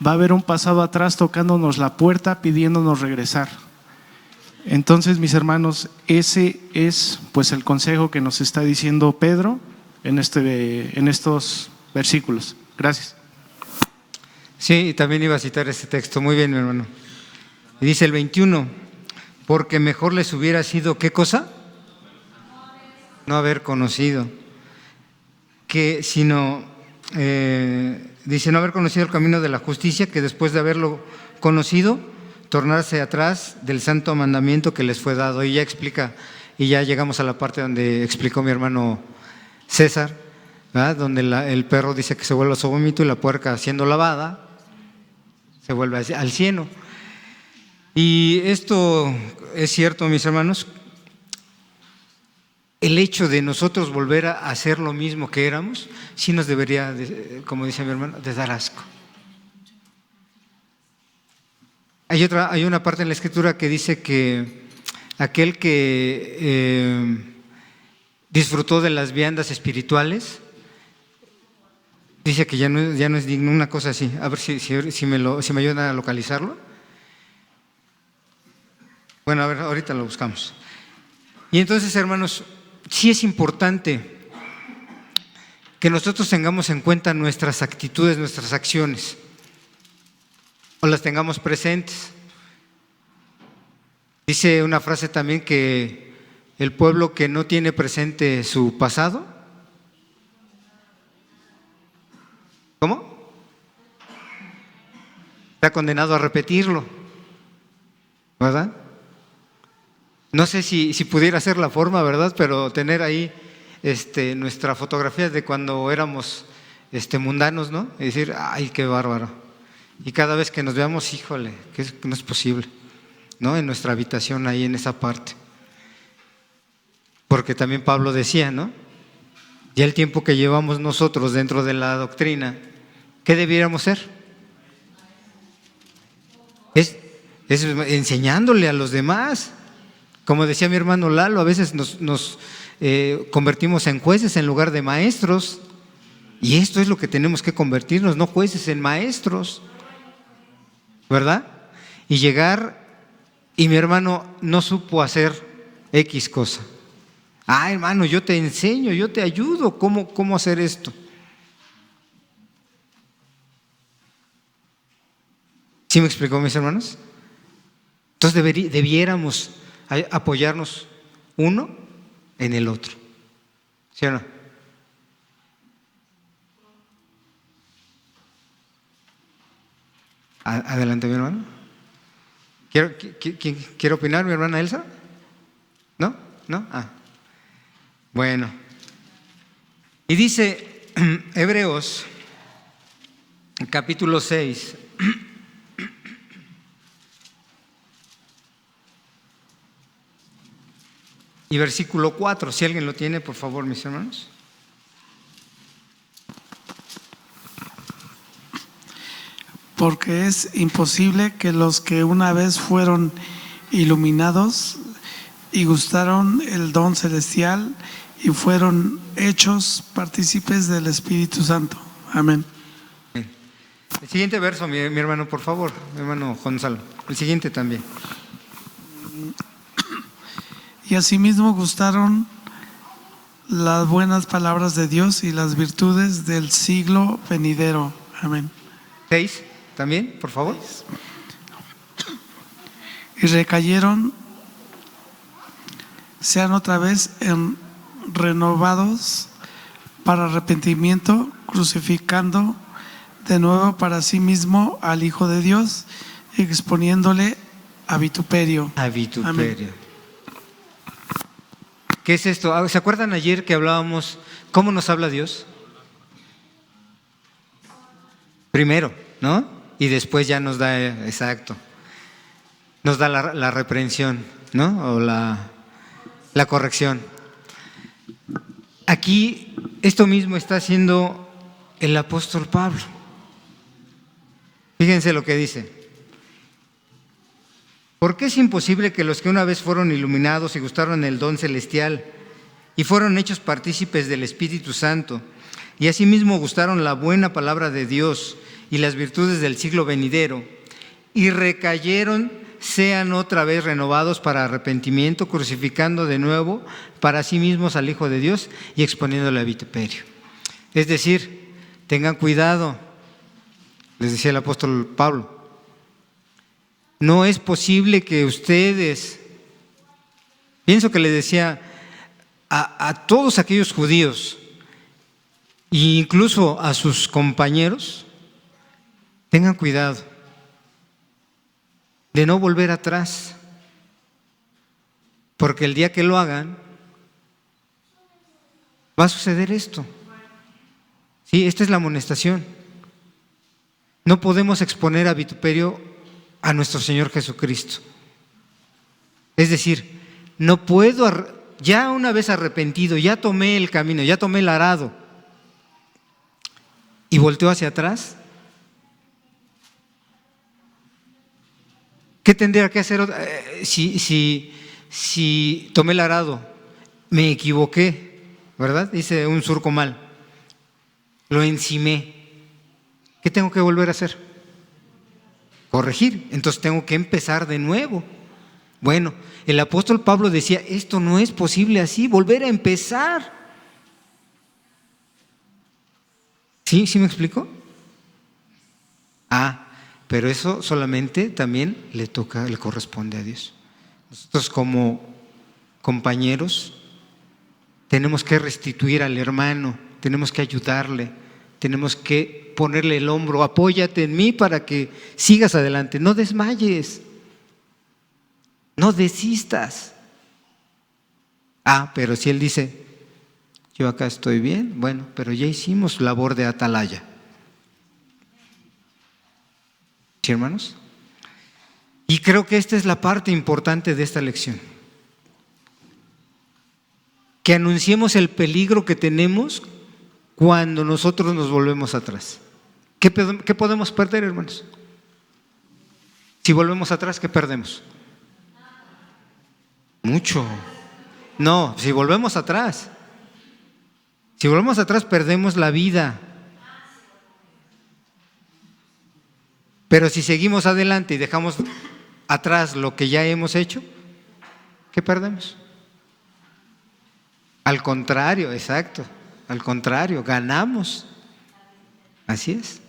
va a haber un pasado atrás tocándonos la puerta, pidiéndonos regresar. Entonces, mis hermanos, ese es pues el consejo que nos está diciendo Pedro en estos versículos. Gracias.
Sí, también iba a citar este texto. Muy bien, mi hermano. Y dice el 21, porque mejor les hubiera sido, ¿qué cosa? No haber conocido. Que sino, dice, no haber conocido el camino de la justicia, que después de haberlo conocido, tornarse atrás del santo mandamiento que les fue dado. Y ya explica, y ya llegamos a la parte donde explicó mi hermano César, ¿verdad? Donde el perro dice que se vuelve a su vómito y la puerca, siendo lavada, se vuelve al cieno. Y esto es cierto, mis hermanos. El hecho de nosotros volver a hacer lo mismo que éramos, sí nos debería, como dice mi hermano, de dar asco. Hay una parte en la Escritura que dice que aquel que disfrutó de las viandas espirituales, dice que ya no es digno, una cosa así. A ver si me ayudan a localizarlo. Bueno, a ver, ahorita lo buscamos. Y entonces, hermanos, sí es importante que nosotros tengamos en cuenta nuestras actitudes, nuestras acciones, o las tengamos presentes. Dice una frase también que el pueblo que no tiene presente su pasado, ¿cómo? Está condenado a repetirlo, ¿verdad? No sé si pudiera ser la forma, ¿verdad? Pero tener ahí nuestra fotografía de cuando éramos mundanos, ¿no? Y decir, ay, qué bárbaro. Y cada vez que nos veamos, híjole, que no es posible, ¿no? En nuestra habitación, ahí en esa parte. Porque también Pablo decía, ¿no? Ya el tiempo que llevamos nosotros dentro de la doctrina, ¿qué debiéramos ser? Es enseñándole a los demás. Como decía mi hermano Lalo, a veces nos convertimos en jueces en lugar de maestros. Y esto es lo que tenemos que convertirnos, no jueces, en maestros, ¿verdad? Y llegar, y mi hermano no supo hacer X cosa. Hermano, yo te enseño, yo te ayudo, ¿cómo hacer esto? ¿Sí me explicó, mis hermanos? Entonces debiéramos apoyarnos uno en el otro, ¿sí o no? Adelante, mi hermano. ¿Quiere opinar, mi hermana Elsa? ¿No? ¿No? Bueno. Y dice Hebreos, capítulo 6. Y versículo 4, si alguien lo tiene, por favor, mis hermanos.
Porque es imposible que los que una vez fueron iluminados y gustaron el don celestial y fueron hechos partícipes del Espíritu Santo. Amén.
El siguiente verso, mi hermano, por favor, mi hermano Gonzalo. El siguiente también.
Y asimismo gustaron las buenas palabras de Dios y las virtudes del siglo venidero. Amén.
6 también, por favor.
Y recayeron, sean otra vez renovados para arrepentimiento, crucificando de nuevo para sí mismo al Hijo de Dios, exponiéndole a vituperio.
A vituperio.
Amén.
¿Qué es esto? ¿Se acuerdan ayer que hablábamos cómo nos habla Dios? Primero, ¿no? Y después ya nos da, exacto, nos da la reprensión, ¿no? O la corrección. Aquí esto mismo está haciendo el apóstol Pablo. Fíjense lo que dice. ¿Por qué es imposible que los que una vez fueron iluminados y gustaron el don celestial y fueron hechos partícipes del Espíritu Santo y asimismo gustaron la buena palabra de Dios y las virtudes del siglo venidero y recayeron, sean otra vez renovados para arrepentimiento, crucificando de nuevo para sí mismos al Hijo de Dios y exponiéndole a vituperio? Es decir, tengan cuidado, les decía el apóstol Pablo. No es posible que ustedes, pienso que le decía a todos aquellos judíos e incluso a sus compañeros, tengan cuidado de no volver atrás, porque el día que lo hagan va a suceder esto. Sí, esta es la amonestación. No podemos exponer a vituperio a nuestro Señor Jesucristo. Es decir, no puedo, ya una vez arrepentido, ya tomé el camino, ya tomé el arado y volteo hacia atrás. ¿Qué tendría que hacer si tomé el arado, me equivoqué, ¿verdad? Hice un surco mal, lo encimé? ¿Qué tengo que volver a hacer? Corregir. Entonces tengo que empezar de nuevo. Bueno, el apóstol Pablo decía, esto no es posible así, volver a empezar. ¿Sí me explico? Pero eso solamente también le corresponde a Dios. Nosotros como compañeros tenemos que restituir al hermano, tenemos que ayudarle, tenemos que ponerle el hombro, apóyate en mí para que sigas adelante, no desmayes, no desistas. Pero si él dice, yo acá estoy bien, bueno, pero ya hicimos labor de atalaya. ¿Sí, hermanos? Y creo que esta es la parte importante de esta lección. Que anunciemos el peligro que tenemos cuando nosotros nos volvemos atrás. ¿Qué podemos perder, hermanos? Si volvemos atrás, ¿qué perdemos? Mucho. No, si volvemos atrás. Si volvemos atrás, perdemos la vida. Pero si seguimos adelante y dejamos atrás lo que ya hemos hecho, ¿qué perdemos? Al contrario, exacto, al contrario, ganamos. Así es.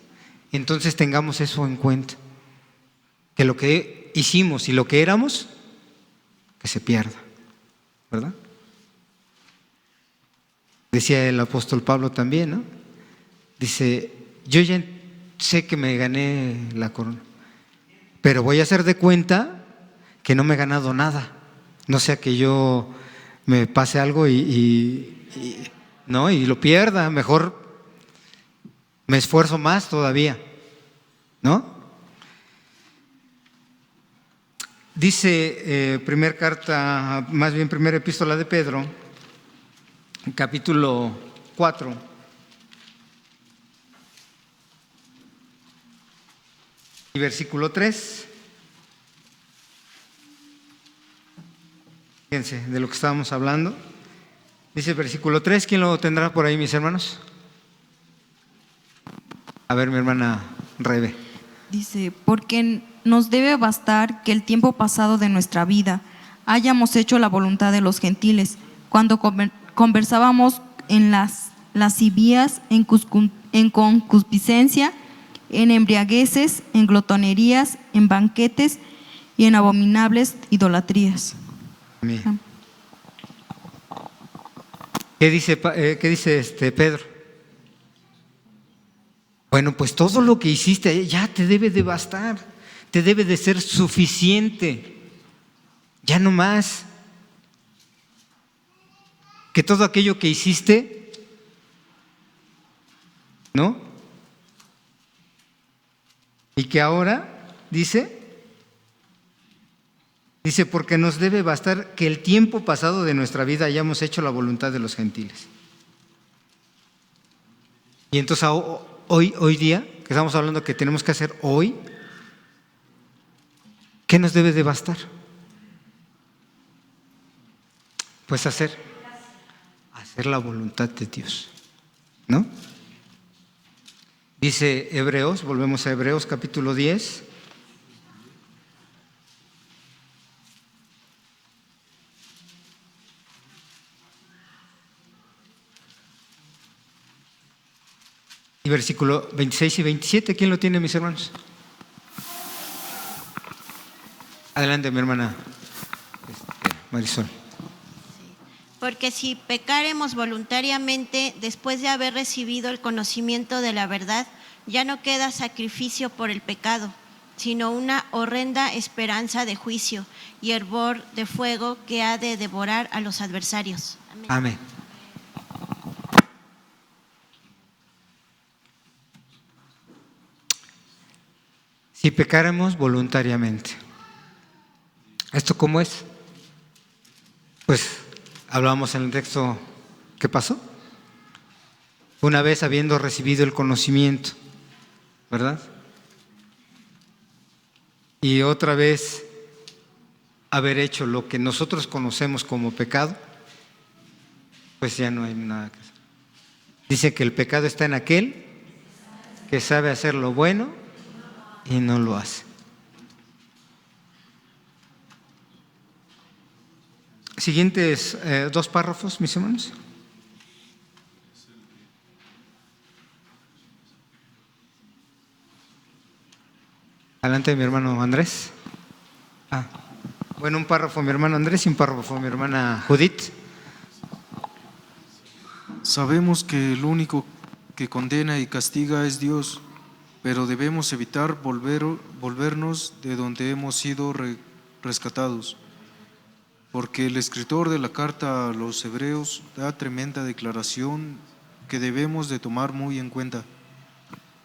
Entonces tengamos eso en cuenta, que lo que hicimos y lo que éramos, que se pierda, ¿verdad? Decía el apóstol Pablo también, ¿no? Dice, yo ya sé que me gané la corona, pero voy a hacer de cuenta que no me he ganado nada, no sea que yo me pase algo no, y lo pierda, mejor me esfuerzo más todavía, ¿no? Dice primera epístola de Pedro, capítulo 4, y versículo 3. Fíjense de lo que estábamos hablando. Dice versículo 3, ¿quién lo tendrá por ahí, mis hermanos? A ver, mi hermana Rebe.
Dice, porque nos debe bastar que el tiempo pasado de nuestra vida hayamos hecho la voluntad de los gentiles, cuando conversábamos en las lascivias, en concupiscencia, en embriagueces, en glotonerías, en banquetes y en abominables idolatrías.
Amén. ¿Qué dice Pedro? Bueno, pues todo lo que hiciste ya te debe de bastar, te debe de ser suficiente, ya no más. Que todo aquello que hiciste, ¿no? Y que ahora, dice, porque nos debe bastar que el tiempo pasado de nuestra vida hayamos hecho la voluntad de los gentiles. Y entonces hoy día, que estamos hablando que tenemos que hacer hoy, ¿qué nos debe de bastar? Pues hacer la voluntad de Dios, ¿no? Dice Hebreos, volvemos a Hebreos capítulo 10. Y versículo 26 y 27, ¿quién lo tiene, mis hermanos? Adelante, mi hermana Marisol.
Porque si pecaremos voluntariamente después de haber recibido el conocimiento de la verdad, ya no queda sacrificio por el pecado, sino una horrenda esperanza de juicio y hervor de fuego que ha de devorar a los adversarios. Amén.
Amén. Si pecáramos voluntariamente, ¿esto cómo es? Pues hablábamos en el texto, ¿qué pasó? Una vez habiendo recibido el conocimiento, ¿verdad? Y otra vez haber hecho lo que nosotros conocemos como pecado, pues ya no hay nada que hacer. Dice que el pecado está en aquel que sabe hacer lo bueno y no lo hace. Siguientes dos párrafos, mis hermanos. Adelante, mi hermano Andrés. Bueno, un párrafo mi hermano Andrés y un párrafo mi hermana Judith.
Sabemos que el único que condena y castiga es Dios, pero debemos evitar volvernos de donde hemos sido rescatados. porque el escritor de la carta a los Hebreos da tremenda declaración que debemos de tomar muy en cuenta,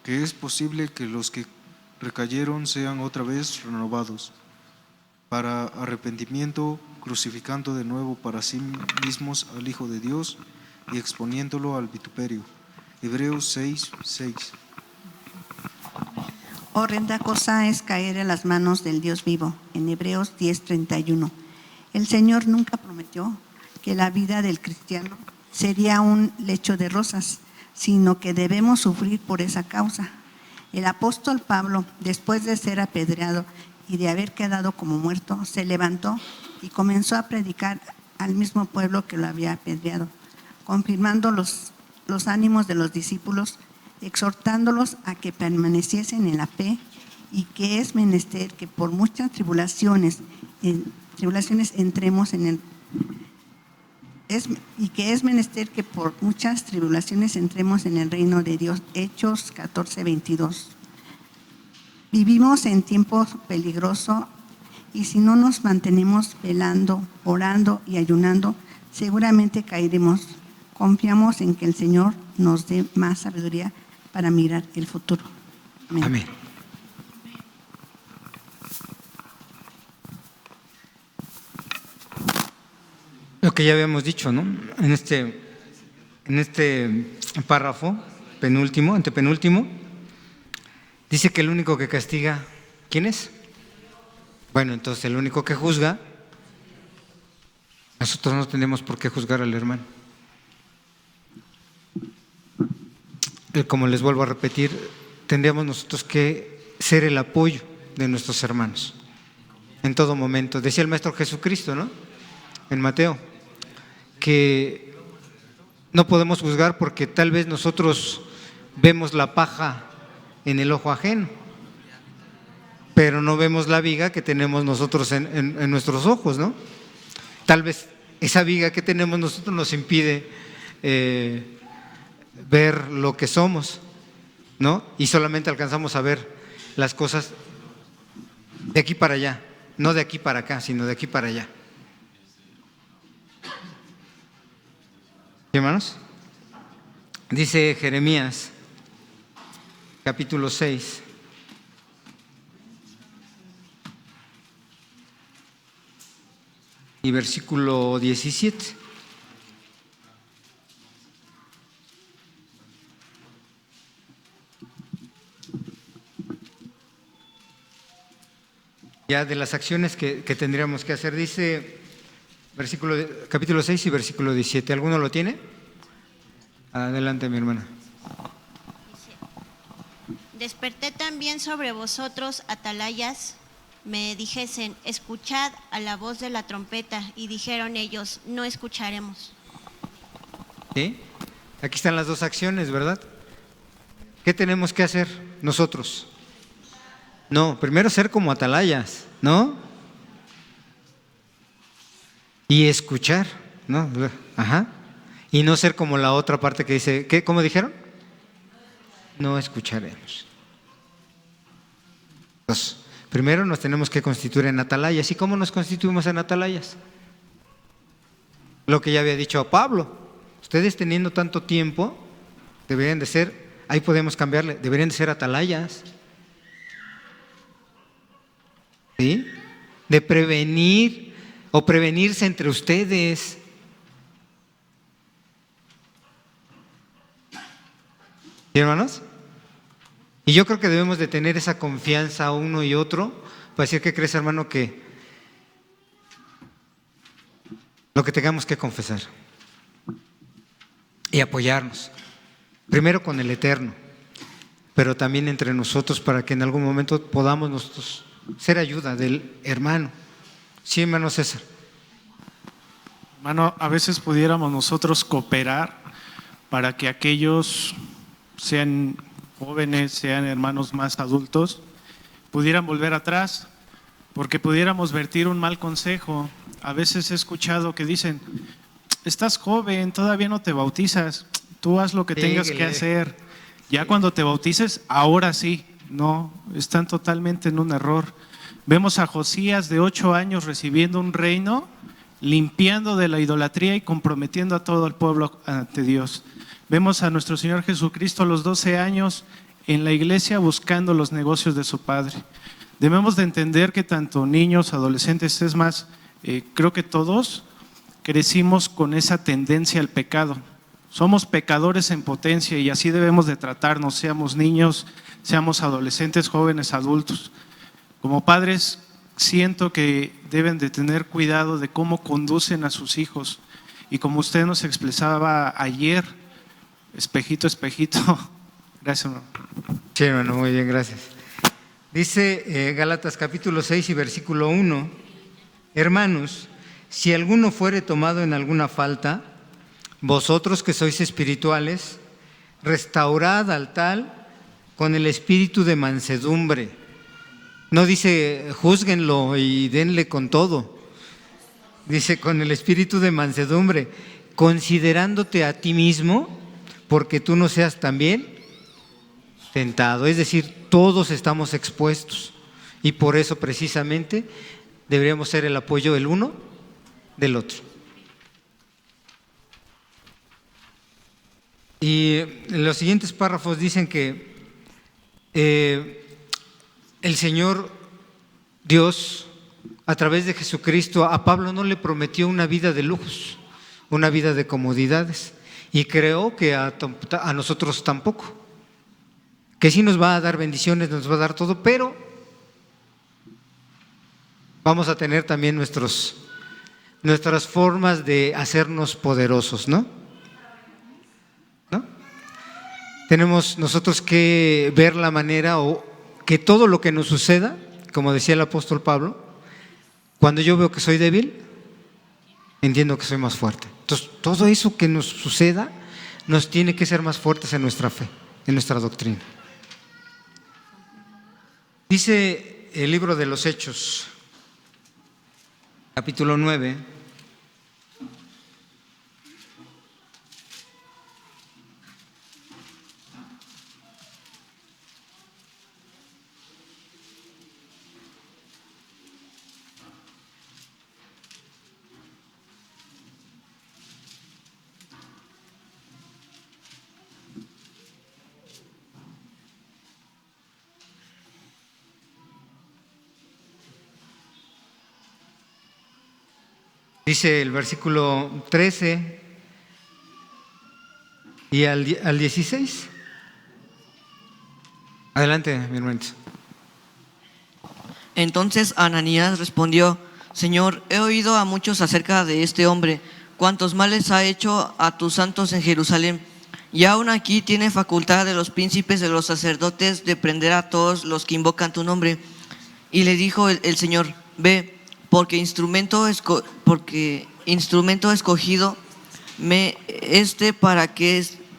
que es posible que los que recayeron sean otra vez renovados para arrepentimiento, crucificando de nuevo para sí mismos al Hijo de Dios y exponiéndolo al vituperio. Hebreos 6:6.
Horrenda cosa es caer en las manos del Dios vivo. En Hebreos 10:31. El Señor nunca prometió que la vida del cristiano sería un lecho de rosas, sino que debemos sufrir por esa causa. El apóstol Pablo, después de ser apedreado y de haber quedado como muerto, se levantó y comenzó a predicar al mismo pueblo que lo había apedreado, confirmando los ánimos de los discípulos, exhortándolos a que permaneciesen en la fe y que es menester que por muchas tribulaciones entremos en el reino de Dios. Hechos 14:22. Vivimos en tiempos peligrosos y si no nos mantenemos velando, orando y ayunando, seguramente caeremos. Confiamos en que el Señor nos dé más sabiduría para mirar el futuro. Amén.
Amén. Lo que ya habíamos dicho, ¿no? En este párrafo, penúltimo, antepenúltimo, dice que el único que castiga, ¿quién es? Bueno, entonces el único que juzga, nosotros no tenemos por qué juzgar al hermano. Como les vuelvo a repetir, tendríamos nosotros que ser el apoyo de nuestros hermanos en todo momento. Decía el Maestro Jesucristo, ¿no? En Mateo, que no podemos juzgar porque tal vez nosotros vemos la paja en el ojo ajeno, pero no vemos la viga que tenemos nosotros en nuestros ojos, ¿no? Tal vez esa viga que tenemos nosotros nos impide ver lo que somos, ¿no? Y solamente alcanzamos a ver las cosas de aquí para allá, no de aquí para acá, sino de aquí para allá. ¿Sí, hermanos? Dice Jeremías, capítulo 6. Y versículo 17. Ya de las acciones que tendríamos que hacer, dice capítulo 6 y versículo 17. ¿Alguno lo tiene? Adelante, mi hermana.
Desperté también sobre vosotros, atalayas, me dijesen, escuchad a la voz de la trompeta, y dijeron ellos, no escucharemos.
¿Sí? Aquí están las dos acciones, ¿verdad? ¿Qué tenemos que hacer nosotros? No, primero ser como atalayas, ¿no? Y escuchar, ¿no? Ajá. Y no ser como la otra parte que dice, ¿qué? ¿Cómo dijeron? No escucharemos. Entonces, primero nos tenemos que constituir en atalayas. ¿Y cómo nos constituimos en atalayas? Lo que ya había dicho a Pablo. Ustedes teniendo tanto tiempo, deberían de ser, ahí podemos cambiarle, deberían de ser atalayas. ¿Sí? De prevenir o prevenirse entre ustedes. ¿Sí, hermanos? Y yo creo que debemos de tener esa confianza uno y otro para decir, ¿qué crees, hermano? Que lo que tengamos que confesar y apoyarnos, primero con el Eterno, pero también entre nosotros para que en algún momento podamos nosotros ser ayuda del hermano. Sí, hermano César.
Hermano, a veces pudiéramos nosotros cooperar para que aquellos, sean jóvenes, sean hermanos más adultos, pudieran volver atrás, porque pudiéramos vertir un mal consejo. A veces he escuchado que dicen, estás joven, todavía no te bautizas, tú haz lo que tengas que hacer. Ya cuando te bautices, ahora sí. No, están totalmente en un error. Vemos a Josías de 8 años recibiendo un reino limpiando de la idolatría y comprometiendo a todo el pueblo ante Dios. Vemos a nuestro Señor Jesucristo a los 12 años en la iglesia buscando los negocios de su Padre. Debemos de entender que tanto niños, adolescentes, es más, creo que todos crecimos con esa tendencia al pecado. Somos pecadores en potencia y así debemos de tratarnos, seamos niños, seamos adolescentes, jóvenes, adultos. Como padres, siento que deben de tener cuidado de cómo conducen a sus hijos. Y como usted nos expresaba ayer, espejito, espejito. Gracias, hermano.
Sí, hermano, muy bien, gracias. Dice Gálatas capítulo 6 y versículo 1, hermanos, si alguno fuere tomado en alguna falta, vosotros que sois espirituales, restaurad al tal con el espíritu de mansedumbre. No dice júzguenlo y denle con todo. Dice con el espíritu de mansedumbre, considerándote a ti mismo, porque tú no seas también tentado. Es decir, todos estamos expuestos y por eso precisamente deberíamos ser el apoyo el uno del otro. Y los siguientes párrafos dicen que el Señor Dios, a través de Jesucristo, a Pablo no le prometió una vida de lujos, una vida de comodidades, y creo que a nosotros tampoco, que sí nos va a dar bendiciones, nos va a dar todo, pero vamos a tener también nuestras formas de hacernos poderosos, ¿no? Tenemos nosotros que ver la manera o que todo lo que nos suceda, como decía el apóstol Pablo, cuando yo veo que soy débil, entiendo que soy más fuerte. Entonces, todo eso que nos suceda nos tiene que ser más fuertes en nuestra fe, en nuestra doctrina. Dice el libro de los Hechos, capítulo 9, dice el versículo 13 y al 16. Adelante, mi hermano.
Entonces Ananías respondió: Señor, he oído a muchos acerca de este hombre, cuántos males ha hecho a tus santos en Jerusalén, y aún aquí tiene facultad de los príncipes de los sacerdotes de prender a todos los que invocan tu nombre. Y le dijo el Señor: ve, porque instrumento escogido me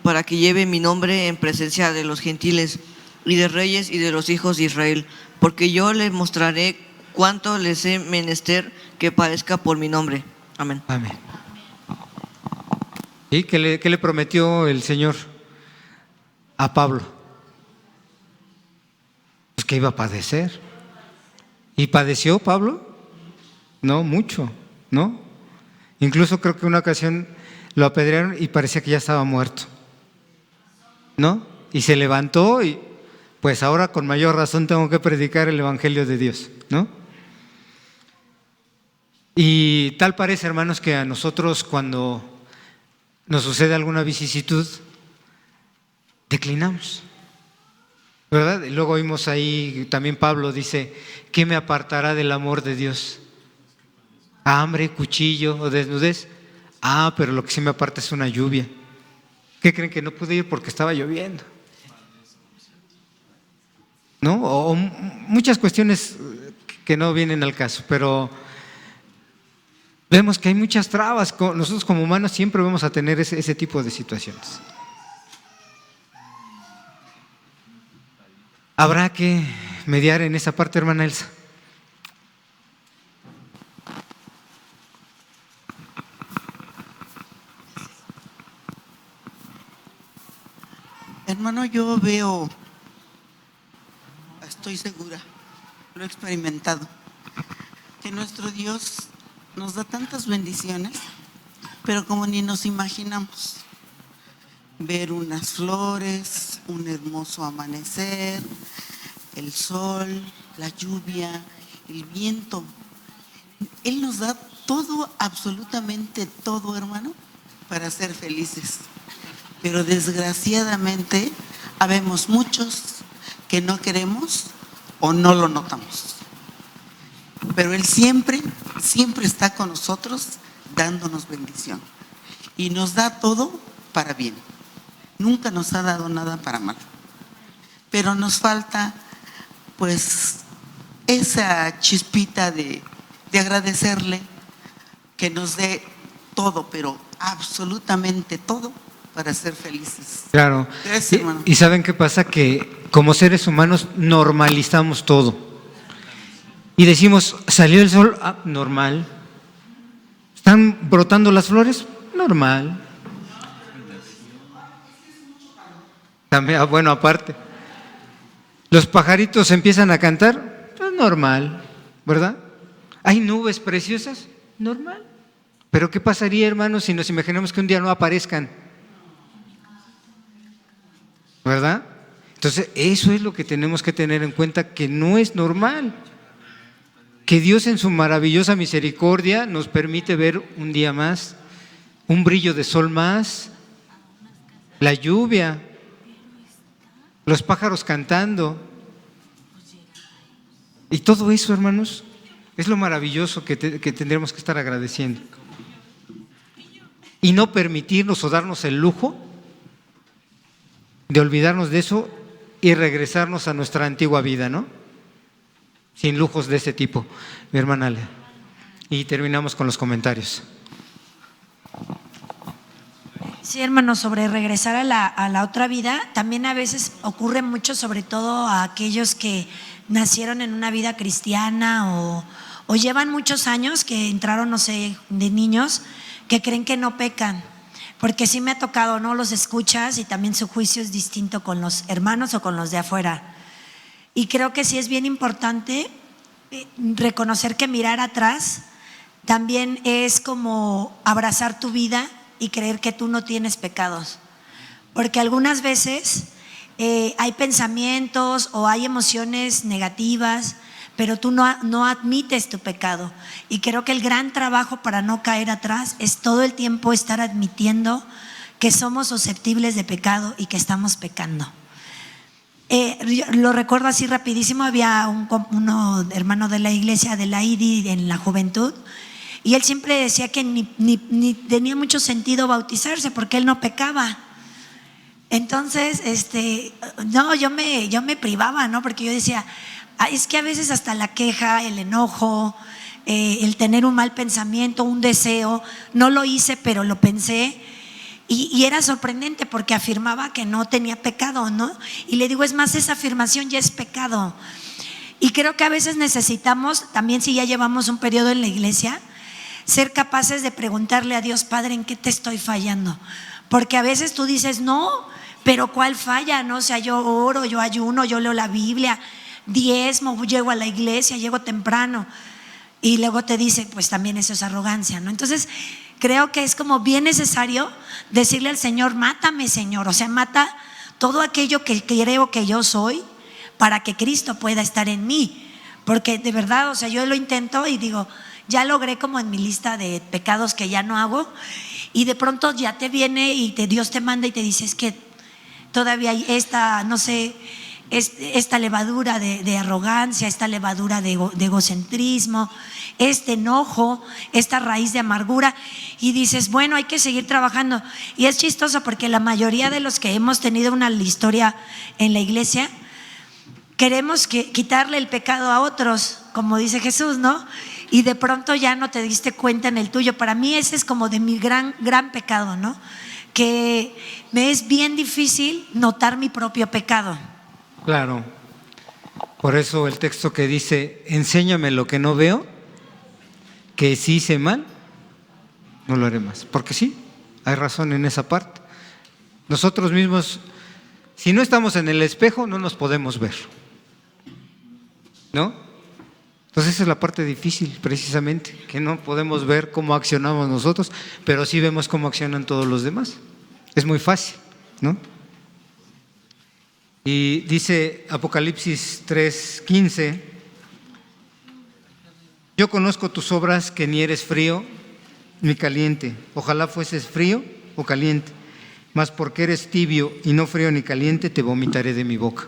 para que lleve mi nombre en presencia de los gentiles y de reyes y de los hijos de Israel, porque yo le mostraré cuánto les he menester que padezca por mi nombre. Amén.
Amén. ¿Y qué le prometió el Señor a Pablo? Pues que iba a padecer. ¿Y padeció Pablo? No, mucho, ¿no? Incluso creo que una ocasión lo apedrearon y parecía que ya estaba muerto, ¿no? Y se levantó y pues ahora con mayor razón tengo que predicar el Evangelio de Dios, ¿no? Y tal parece, hermanos, que a nosotros cuando nos sucede alguna vicisitud, declinamos, ¿verdad? Y luego oímos ahí, también Pablo dice: ¿qué me apartará del amor de Dios? ¿Hambre, cuchillo o desnudez? Pero lo que sí me aparta es una lluvia. ¿Qué creen? Que no pude ir porque estaba lloviendo, ¿no? O muchas cuestiones que no vienen al caso, pero vemos que hay muchas trabas. Nosotros como humanos siempre vamos a tener ese tipo de situaciones. Habrá que mediar en esa parte, hermana Elsa.
Hermano, yo veo, estoy segura, lo he experimentado, que nuestro Dios nos da tantas bendiciones, pero como ni nos imaginamos. Ver unas flores, un hermoso amanecer, el sol, la lluvia, el viento. Él nos da todo, absolutamente todo, hermano, para ser felices. Pero desgraciadamente habemos muchos que no queremos o no lo notamos. Pero Él siempre, siempre está con nosotros dándonos bendición. Y nos da todo para bien. Nunca nos ha dado nada para mal. Pero nos falta, pues, esa chispita de agradecerle que nos dé todo, pero absolutamente todo para ser felices.
Claro.
Gracias, hermano.
¿Y saben qué pasa? Que como seres humanos normalizamos todo. Y decimos, ¿salió el sol? Ah, normal. ¿Están brotando las flores? Normal. También, bueno, aparte. ¿Los pajaritos empiezan a cantar? Pues normal, ¿verdad? ¿Hay nubes preciosas? Normal. Pero ¿qué pasaría, hermanos, si nos imaginamos que un día no aparezcan? ¿Verdad? Entonces, eso es lo que tenemos que tener en cuenta, que no es normal. Que Dios en su maravillosa misericordia nos permite ver un día más, un brillo de sol más, la lluvia, los pájaros cantando. Y todo eso, hermanos, es lo maravilloso que tendremos que estar agradeciendo. Y no permitirnos o darnos el lujo de olvidarnos de eso y regresarnos a nuestra antigua vida, ¿no? Sin lujos de ese tipo, mi hermana Lea. Y terminamos con los comentarios.
Sí, hermano, sobre regresar a la otra vida, también a veces ocurre mucho, sobre todo a aquellos que nacieron en una vida cristiana o llevan muchos años, que entraron, no sé, de niños, que creen que no pecan. Porque sí me ha tocado, ¿no? Los escuchas y también su juicio es distinto con los hermanos o con los de afuera. Y creo que sí es bien importante reconocer que mirar atrás también es como abrazar tu vida y creer que tú no tienes pecados. Porque algunas veces hay pensamientos o hay emociones negativas, pero tú no admites tu pecado. Y creo que el gran trabajo para no caer atrás es todo el tiempo estar admitiendo que somos susceptibles de pecado y que estamos pecando. Lo recuerdo así rapidísimo, había un hermano de la iglesia de la IDI en la juventud, y él siempre decía que ni tenía mucho sentido bautizarse porque él no pecaba. Entonces, no, yo me privaba, ¿no? Porque yo decía, es que a veces hasta la queja, el enojo, el tener un mal pensamiento, un deseo, no lo hice, pero lo pensé. Y era sorprendente porque afirmaba que no tenía pecado, ¿no? Y le digo, es más, esa afirmación ya es pecado. Y creo que a veces necesitamos, también si ya llevamos un periodo en la iglesia, ser capaces de preguntarle a Dios, Padre, ¿en qué te estoy fallando? Porque a veces tú dices, no, pero ¿cuál falla? No, o sea, yo oro, yo ayuno, yo leo la Biblia, diezmo, llego a la iglesia, llego temprano. Y luego te dice, pues también eso es arrogancia, ¿no? Entonces, creo que es como bien necesario decirle al Señor, mátame, Señor, o sea, mata todo aquello que creo que yo soy para que Cristo pueda estar en mí, porque de verdad, o sea, yo lo intento y digo, ya logré como en mi lista de pecados que ya no hago, y de pronto ya te viene y Dios te manda y te dice, es que todavía hay esta, no sé, esta levadura de arrogancia, esta levadura de egocentrismo, este enojo, esta raíz de amargura, y dices, bueno, hay que seguir trabajando. Y es chistoso porque la mayoría de los que hemos tenido una historia en la iglesia queremos quitarle el pecado a otros, como dice Jesús, ¿no? Y de pronto ya no te diste cuenta en el tuyo. Para mí ese es como de mi gran pecado, ¿no? Que me es bien difícil notar mi propio pecado.
Claro. Por eso el texto que dice, enséñame lo que no veo, que si hice mal, no lo haré más. Porque sí, hay razón en esa parte. Nosotros mismos, si no estamos en el espejo, no nos podemos ver, ¿no? Entonces esa es la parte difícil, precisamente, que no podemos ver cómo accionamos nosotros, pero sí vemos cómo accionan todos los demás. Es muy fácil, ¿no? Y dice Apocalipsis 3:15, yo conozco tus obras, que ni eres frío ni caliente. Ojalá fueses frío o caliente, mas porque eres tibio y no frío ni caliente, te vomitaré de mi boca.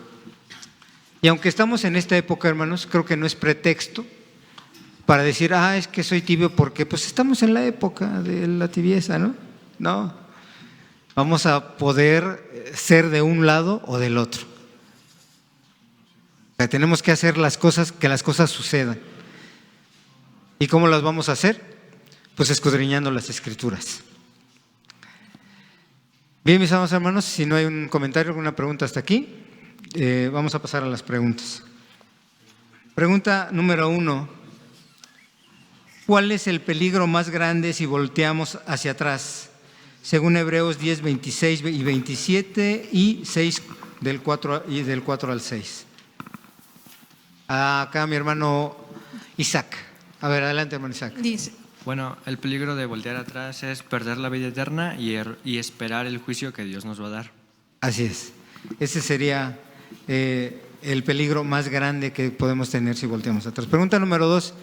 Y aunque estamos en esta época, hermanos, creo que no es pretexto para decir, es que soy tibio, porque pues estamos en la época de la tibieza, ¿no? No, vamos a poder ser de un lado o del otro. O sea, tenemos que hacer las cosas, que las cosas sucedan. ¿Y cómo las vamos a hacer? Pues escudriñando las Escrituras. Bien, mis amados hermanos, si no hay un comentario, alguna pregunta hasta aquí, vamos a pasar a las preguntas. Pregunta número 1. ¿Cuál es el peligro más grande si volteamos hacia atrás? Según Hebreos 10, 26 y 27 y 6 del 4 al 6. Acá mi hermano Isaac. A ver, adelante, hermano Isaac.
Dice. Bueno, el peligro de voltear atrás es perder la vida eterna y esperar el juicio que Dios nos va a dar.
Así es. Ese sería el peligro más grande que podemos tener si volteamos atrás. Pregunta número 2,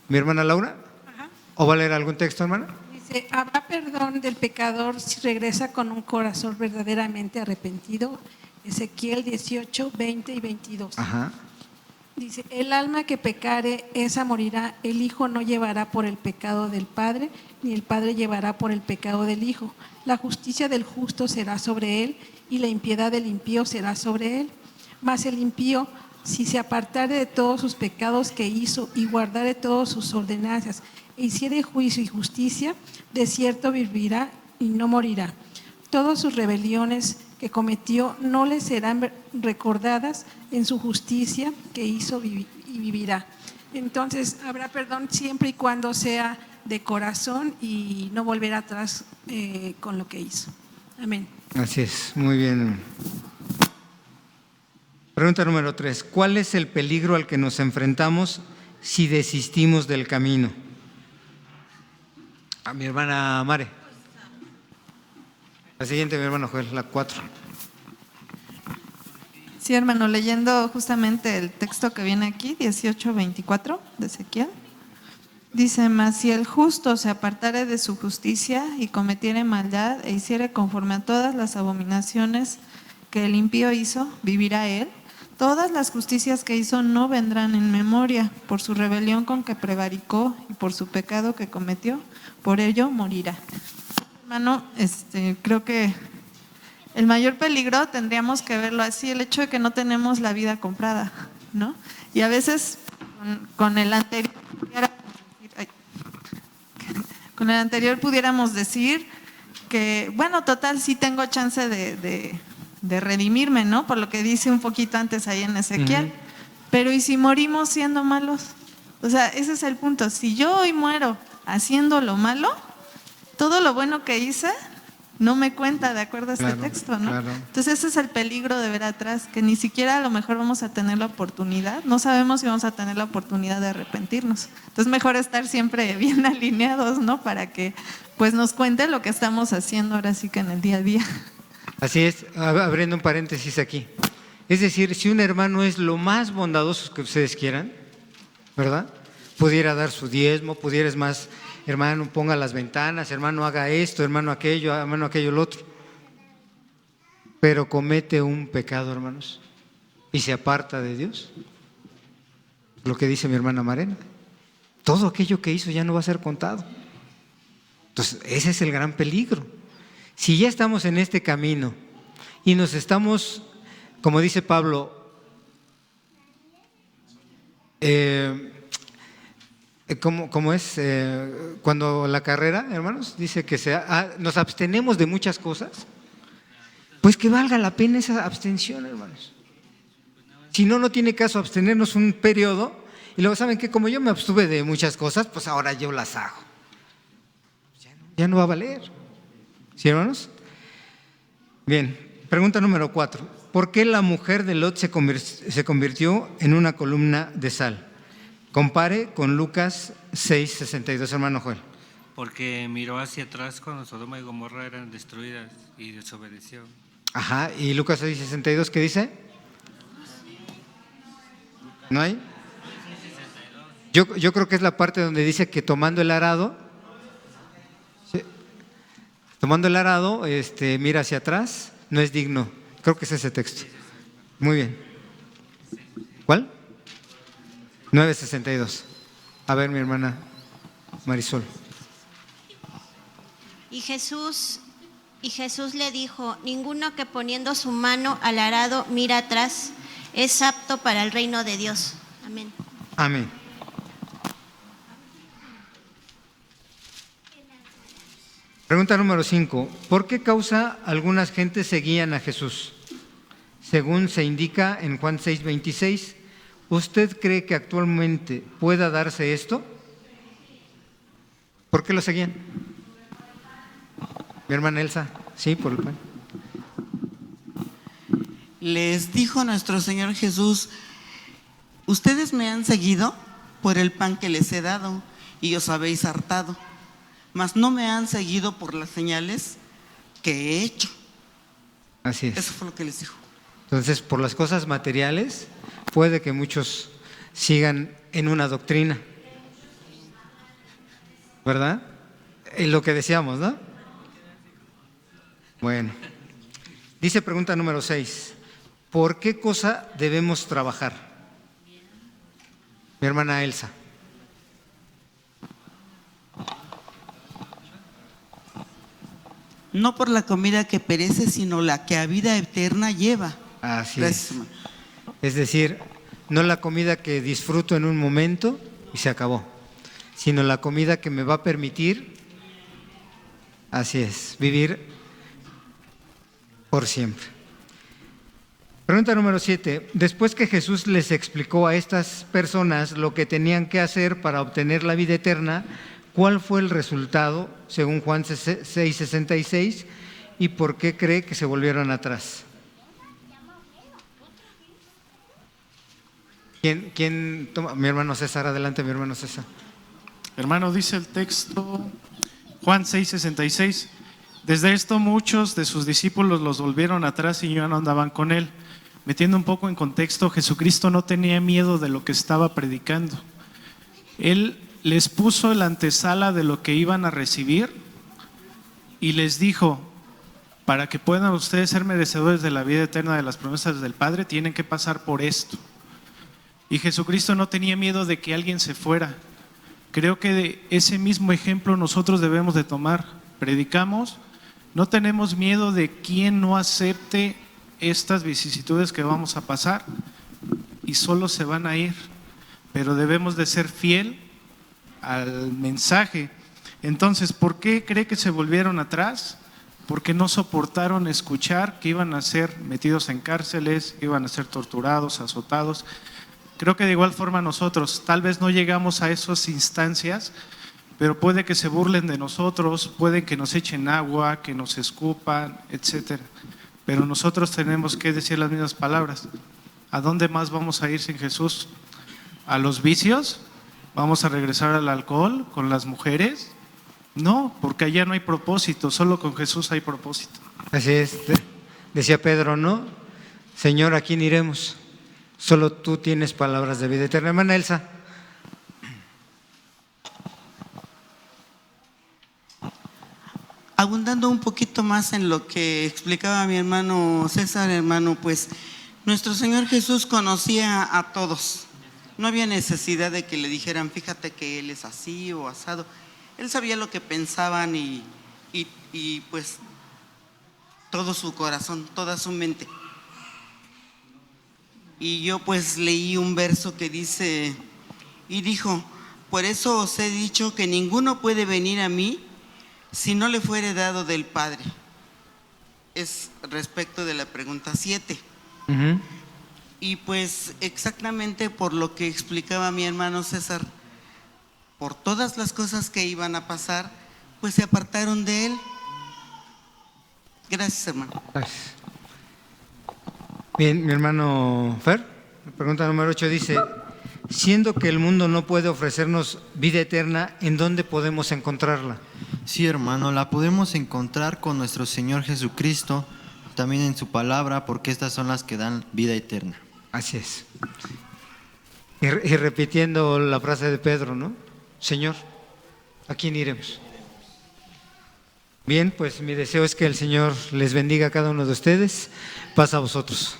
mi hermana Laura.
Ajá.
¿O va a leer algún texto, hermana?
Dice, ¿habrá perdón del pecador si regresa con un corazón verdaderamente arrepentido? Ezequiel 18, 20 y 22.
Ajá.
Dice, el alma que pecare, esa morirá. El hijo no llevará por el pecado del padre, ni el padre llevará por el pecado del hijo. La justicia del justo será sobre él, y la impiedad del impío será sobre él. Mas el impío, si se apartare de todos sus pecados que hizo, y guardare todas sus ordenanzas, e hiciere juicio y justicia, de cierto vivirá y no morirá. Todas sus rebeliones que cometió no le serán recordadas, en su justicia que hizo y vivirá. Entonces habrá perdón siempre y cuando sea de corazón y no volver atrás con lo que hizo. Amén.
Así es, muy bien. Pregunta número 3. ¿Cuál es el peligro al que nos enfrentamos si desistimos del camino? A mi hermana Mare. La siguiente, mi hermano Joel, la 4.
Sí, hermano, leyendo justamente el texto que viene aquí, 18:24 de Ezequiel, dice, mas si el justo se apartare de su justicia y cometiere maldad e hiciere conforme a todas las abominaciones que el impío hizo, vivirá él. Todas las justicias que hizo no vendrán en memoria, por su rebelión con que prevaricó y por su pecado que cometió, por ello morirá. Hermano, creo que el mayor peligro tendríamos que verlo así, el hecho de que no tenemos la vida comprada, ¿no? Y a veces con el anterior pudiéramos decir que, bueno, total, sí tengo chance de redimirme, ¿no? Por lo que dice un poquito antes ahí en Ezequiel. Pero ¿y si morimos siendo malos? O sea, ese es el punto. Si yo hoy muero haciendo lo malo, todo lo bueno que hice no me cuenta de acuerdo a este texto, ¿no? Claro. Entonces ese es el peligro de ver atrás, que ni siquiera a lo mejor vamos a tener la oportunidad, no sabemos si vamos a tener la oportunidad de arrepentirnos. Entonces mejor estar siempre bien alineados, ¿no? Para que pues nos cuente lo que estamos haciendo ahora sí que en el día a día.
Así es, abriendo un paréntesis aquí. Es decir, si un hermano es lo más bondadoso que ustedes quieran, ¿verdad? Pudiera dar su diezmo, pudiera, es más, hermano, ponga las ventanas, hermano, haga esto, hermano, aquello, el otro. Pero comete un pecado, hermanos, y se aparta de Dios. Lo que dice mi hermana Marena. Todo aquello que hizo ya no va a ser contado. Entonces, ese es el gran peligro. Si ya estamos en este camino y nos estamos, como dice Pablo, ¿cómo es? Cuando la carrera, hermanos, dice que nos abstenemos de muchas cosas, pues que valga la pena esa abstención, hermanos. Si no, no tiene caso abstenernos un periodo y luego, ¿saben qué? Como yo me abstuve de muchas cosas, pues ahora yo las hago. Ya no va a valer. ¿Sí, hermanos? Bien, pregunta número 4. ¿Por qué la mujer de Lot se convirtió en una columna de sal? Compare con Lucas 6:62, hermano Joel.
Porque miró hacia atrás cuando Sodoma y Gomorra eran destruidas y desobedeció.
Ajá, ¿y Lucas 6:62 qué dice? ¿No hay? Yo creo que es la parte donde dice que tomando el arado, mira hacia atrás, no es digno. Creo que es ese texto. Muy bien. ¿Cuál? 9:62. A ver, mi hermana Marisol.
Y Jesús le dijo: ninguno que poniendo su mano al arado mira atrás es apto para el reino de Dios. Amén.
Amén. Pregunta número 5. ¿Por qué causa algunas gentes seguían a Jesús? Según se indica en Juan 6:26, ¿usted cree que actualmente pueda darse esto? ¿Por qué lo seguían? Mi hermana Elsa, sí, por el pan.
Les dijo nuestro Señor Jesús: ustedes me han seguido por el pan que les he dado y os habéis hartado, mas no me han seguido por las señales que he hecho.
Así es.
Eso fue lo que les dijo.
Entonces, por las cosas materiales, puede que muchos sigan en una doctrina, ¿verdad? Es lo que decíamos, ¿no? Bueno, dice pregunta número 6. ¿Por qué cosa debemos trabajar? Mi hermana Elsa.
No por la comida que perece, sino la que a vida eterna lleva.
Así es. Es decir, no la comida que disfruto en un momento y se acabó, sino la comida que me va a permitir, así es, vivir por siempre. Pregunta número 7. Después que Jesús les explicó a estas personas lo que tenían que hacer para obtener la vida eterna, ¿cuál fue el resultado según Juan 6:66 y por qué cree que se volvieron atrás? ¿Quién toma? Mi hermano César, adelante, mi hermano César.
Hermano, dice el texto, Juan 6:66, desde esto muchos de sus discípulos los volvieron atrás y ya no andaban con él. Metiendo un poco en contexto, Jesucristo no tenía miedo de lo que estaba predicando. Él les puso la antesala de lo que iban a recibir y les dijo: para que puedan ustedes ser merecedores de la vida eterna, de las promesas del Padre, tienen que pasar por esto. Y Jesucristo no tenía miedo de que alguien se fuera. Creo que de ese mismo ejemplo nosotros debemos de tomar. Predicamos, no tenemos miedo de quien no acepte estas vicisitudes que vamos a pasar y solo se van a ir, pero debemos de ser fiel al mensaje. Entonces, ¿por qué cree que se volvieron atrás? Porque no soportaron escuchar que iban a ser metidos en cárceles, que iban a ser torturados, azotados. Creo que de igual forma nosotros, tal vez no llegamos a esas instancias, pero puede que se burlen de nosotros, puede que nos echen agua, que nos escupan, etcétera. Pero nosotros tenemos que decir las mismas palabras. ¿A dónde más vamos a ir sin Jesús? ¿A los vicios? ¿Vamos a regresar al alcohol con las mujeres? No, porque allá no hay propósito, solo con Jesús hay propósito.
Así es, decía Pedro, ¿no? Señor, ¿a quién iremos? Solo tú tienes palabras de vida eterna. Hermana Elsa.
Abundando un poquito más en lo que explicaba mi hermano César, hermano, pues nuestro Señor Jesús conocía a todos. No había necesidad de que le dijeran: fíjate que Él es así o asado. Él sabía lo que pensaban y pues todo su corazón, toda su mente. Y yo pues leí un verso que dice, y dijo: por eso os he dicho que ninguno puede venir a mí si no le fuere dado del Padre. Es respecto de la pregunta 7. Y pues exactamente por lo que explicaba mi hermano César, por todas las cosas que iban a pasar, pues se apartaron de él. Gracias, hermano.
Gracias. Bien, mi hermano Fer, la pregunta número 8 dice: Siendo que el mundo no puede ofrecernos vida eterna, ¿en dónde podemos encontrarla?
Sí, hermano, la podemos encontrar con nuestro Señor Jesucristo, también en su palabra, porque estas son las que dan vida eterna.
Así es. Y repitiendo la frase de Pedro, ¿no? Señor, ¿a quién iremos? Bien, pues mi deseo es que el Señor les bendiga a cada uno de ustedes. Paz a vosotros.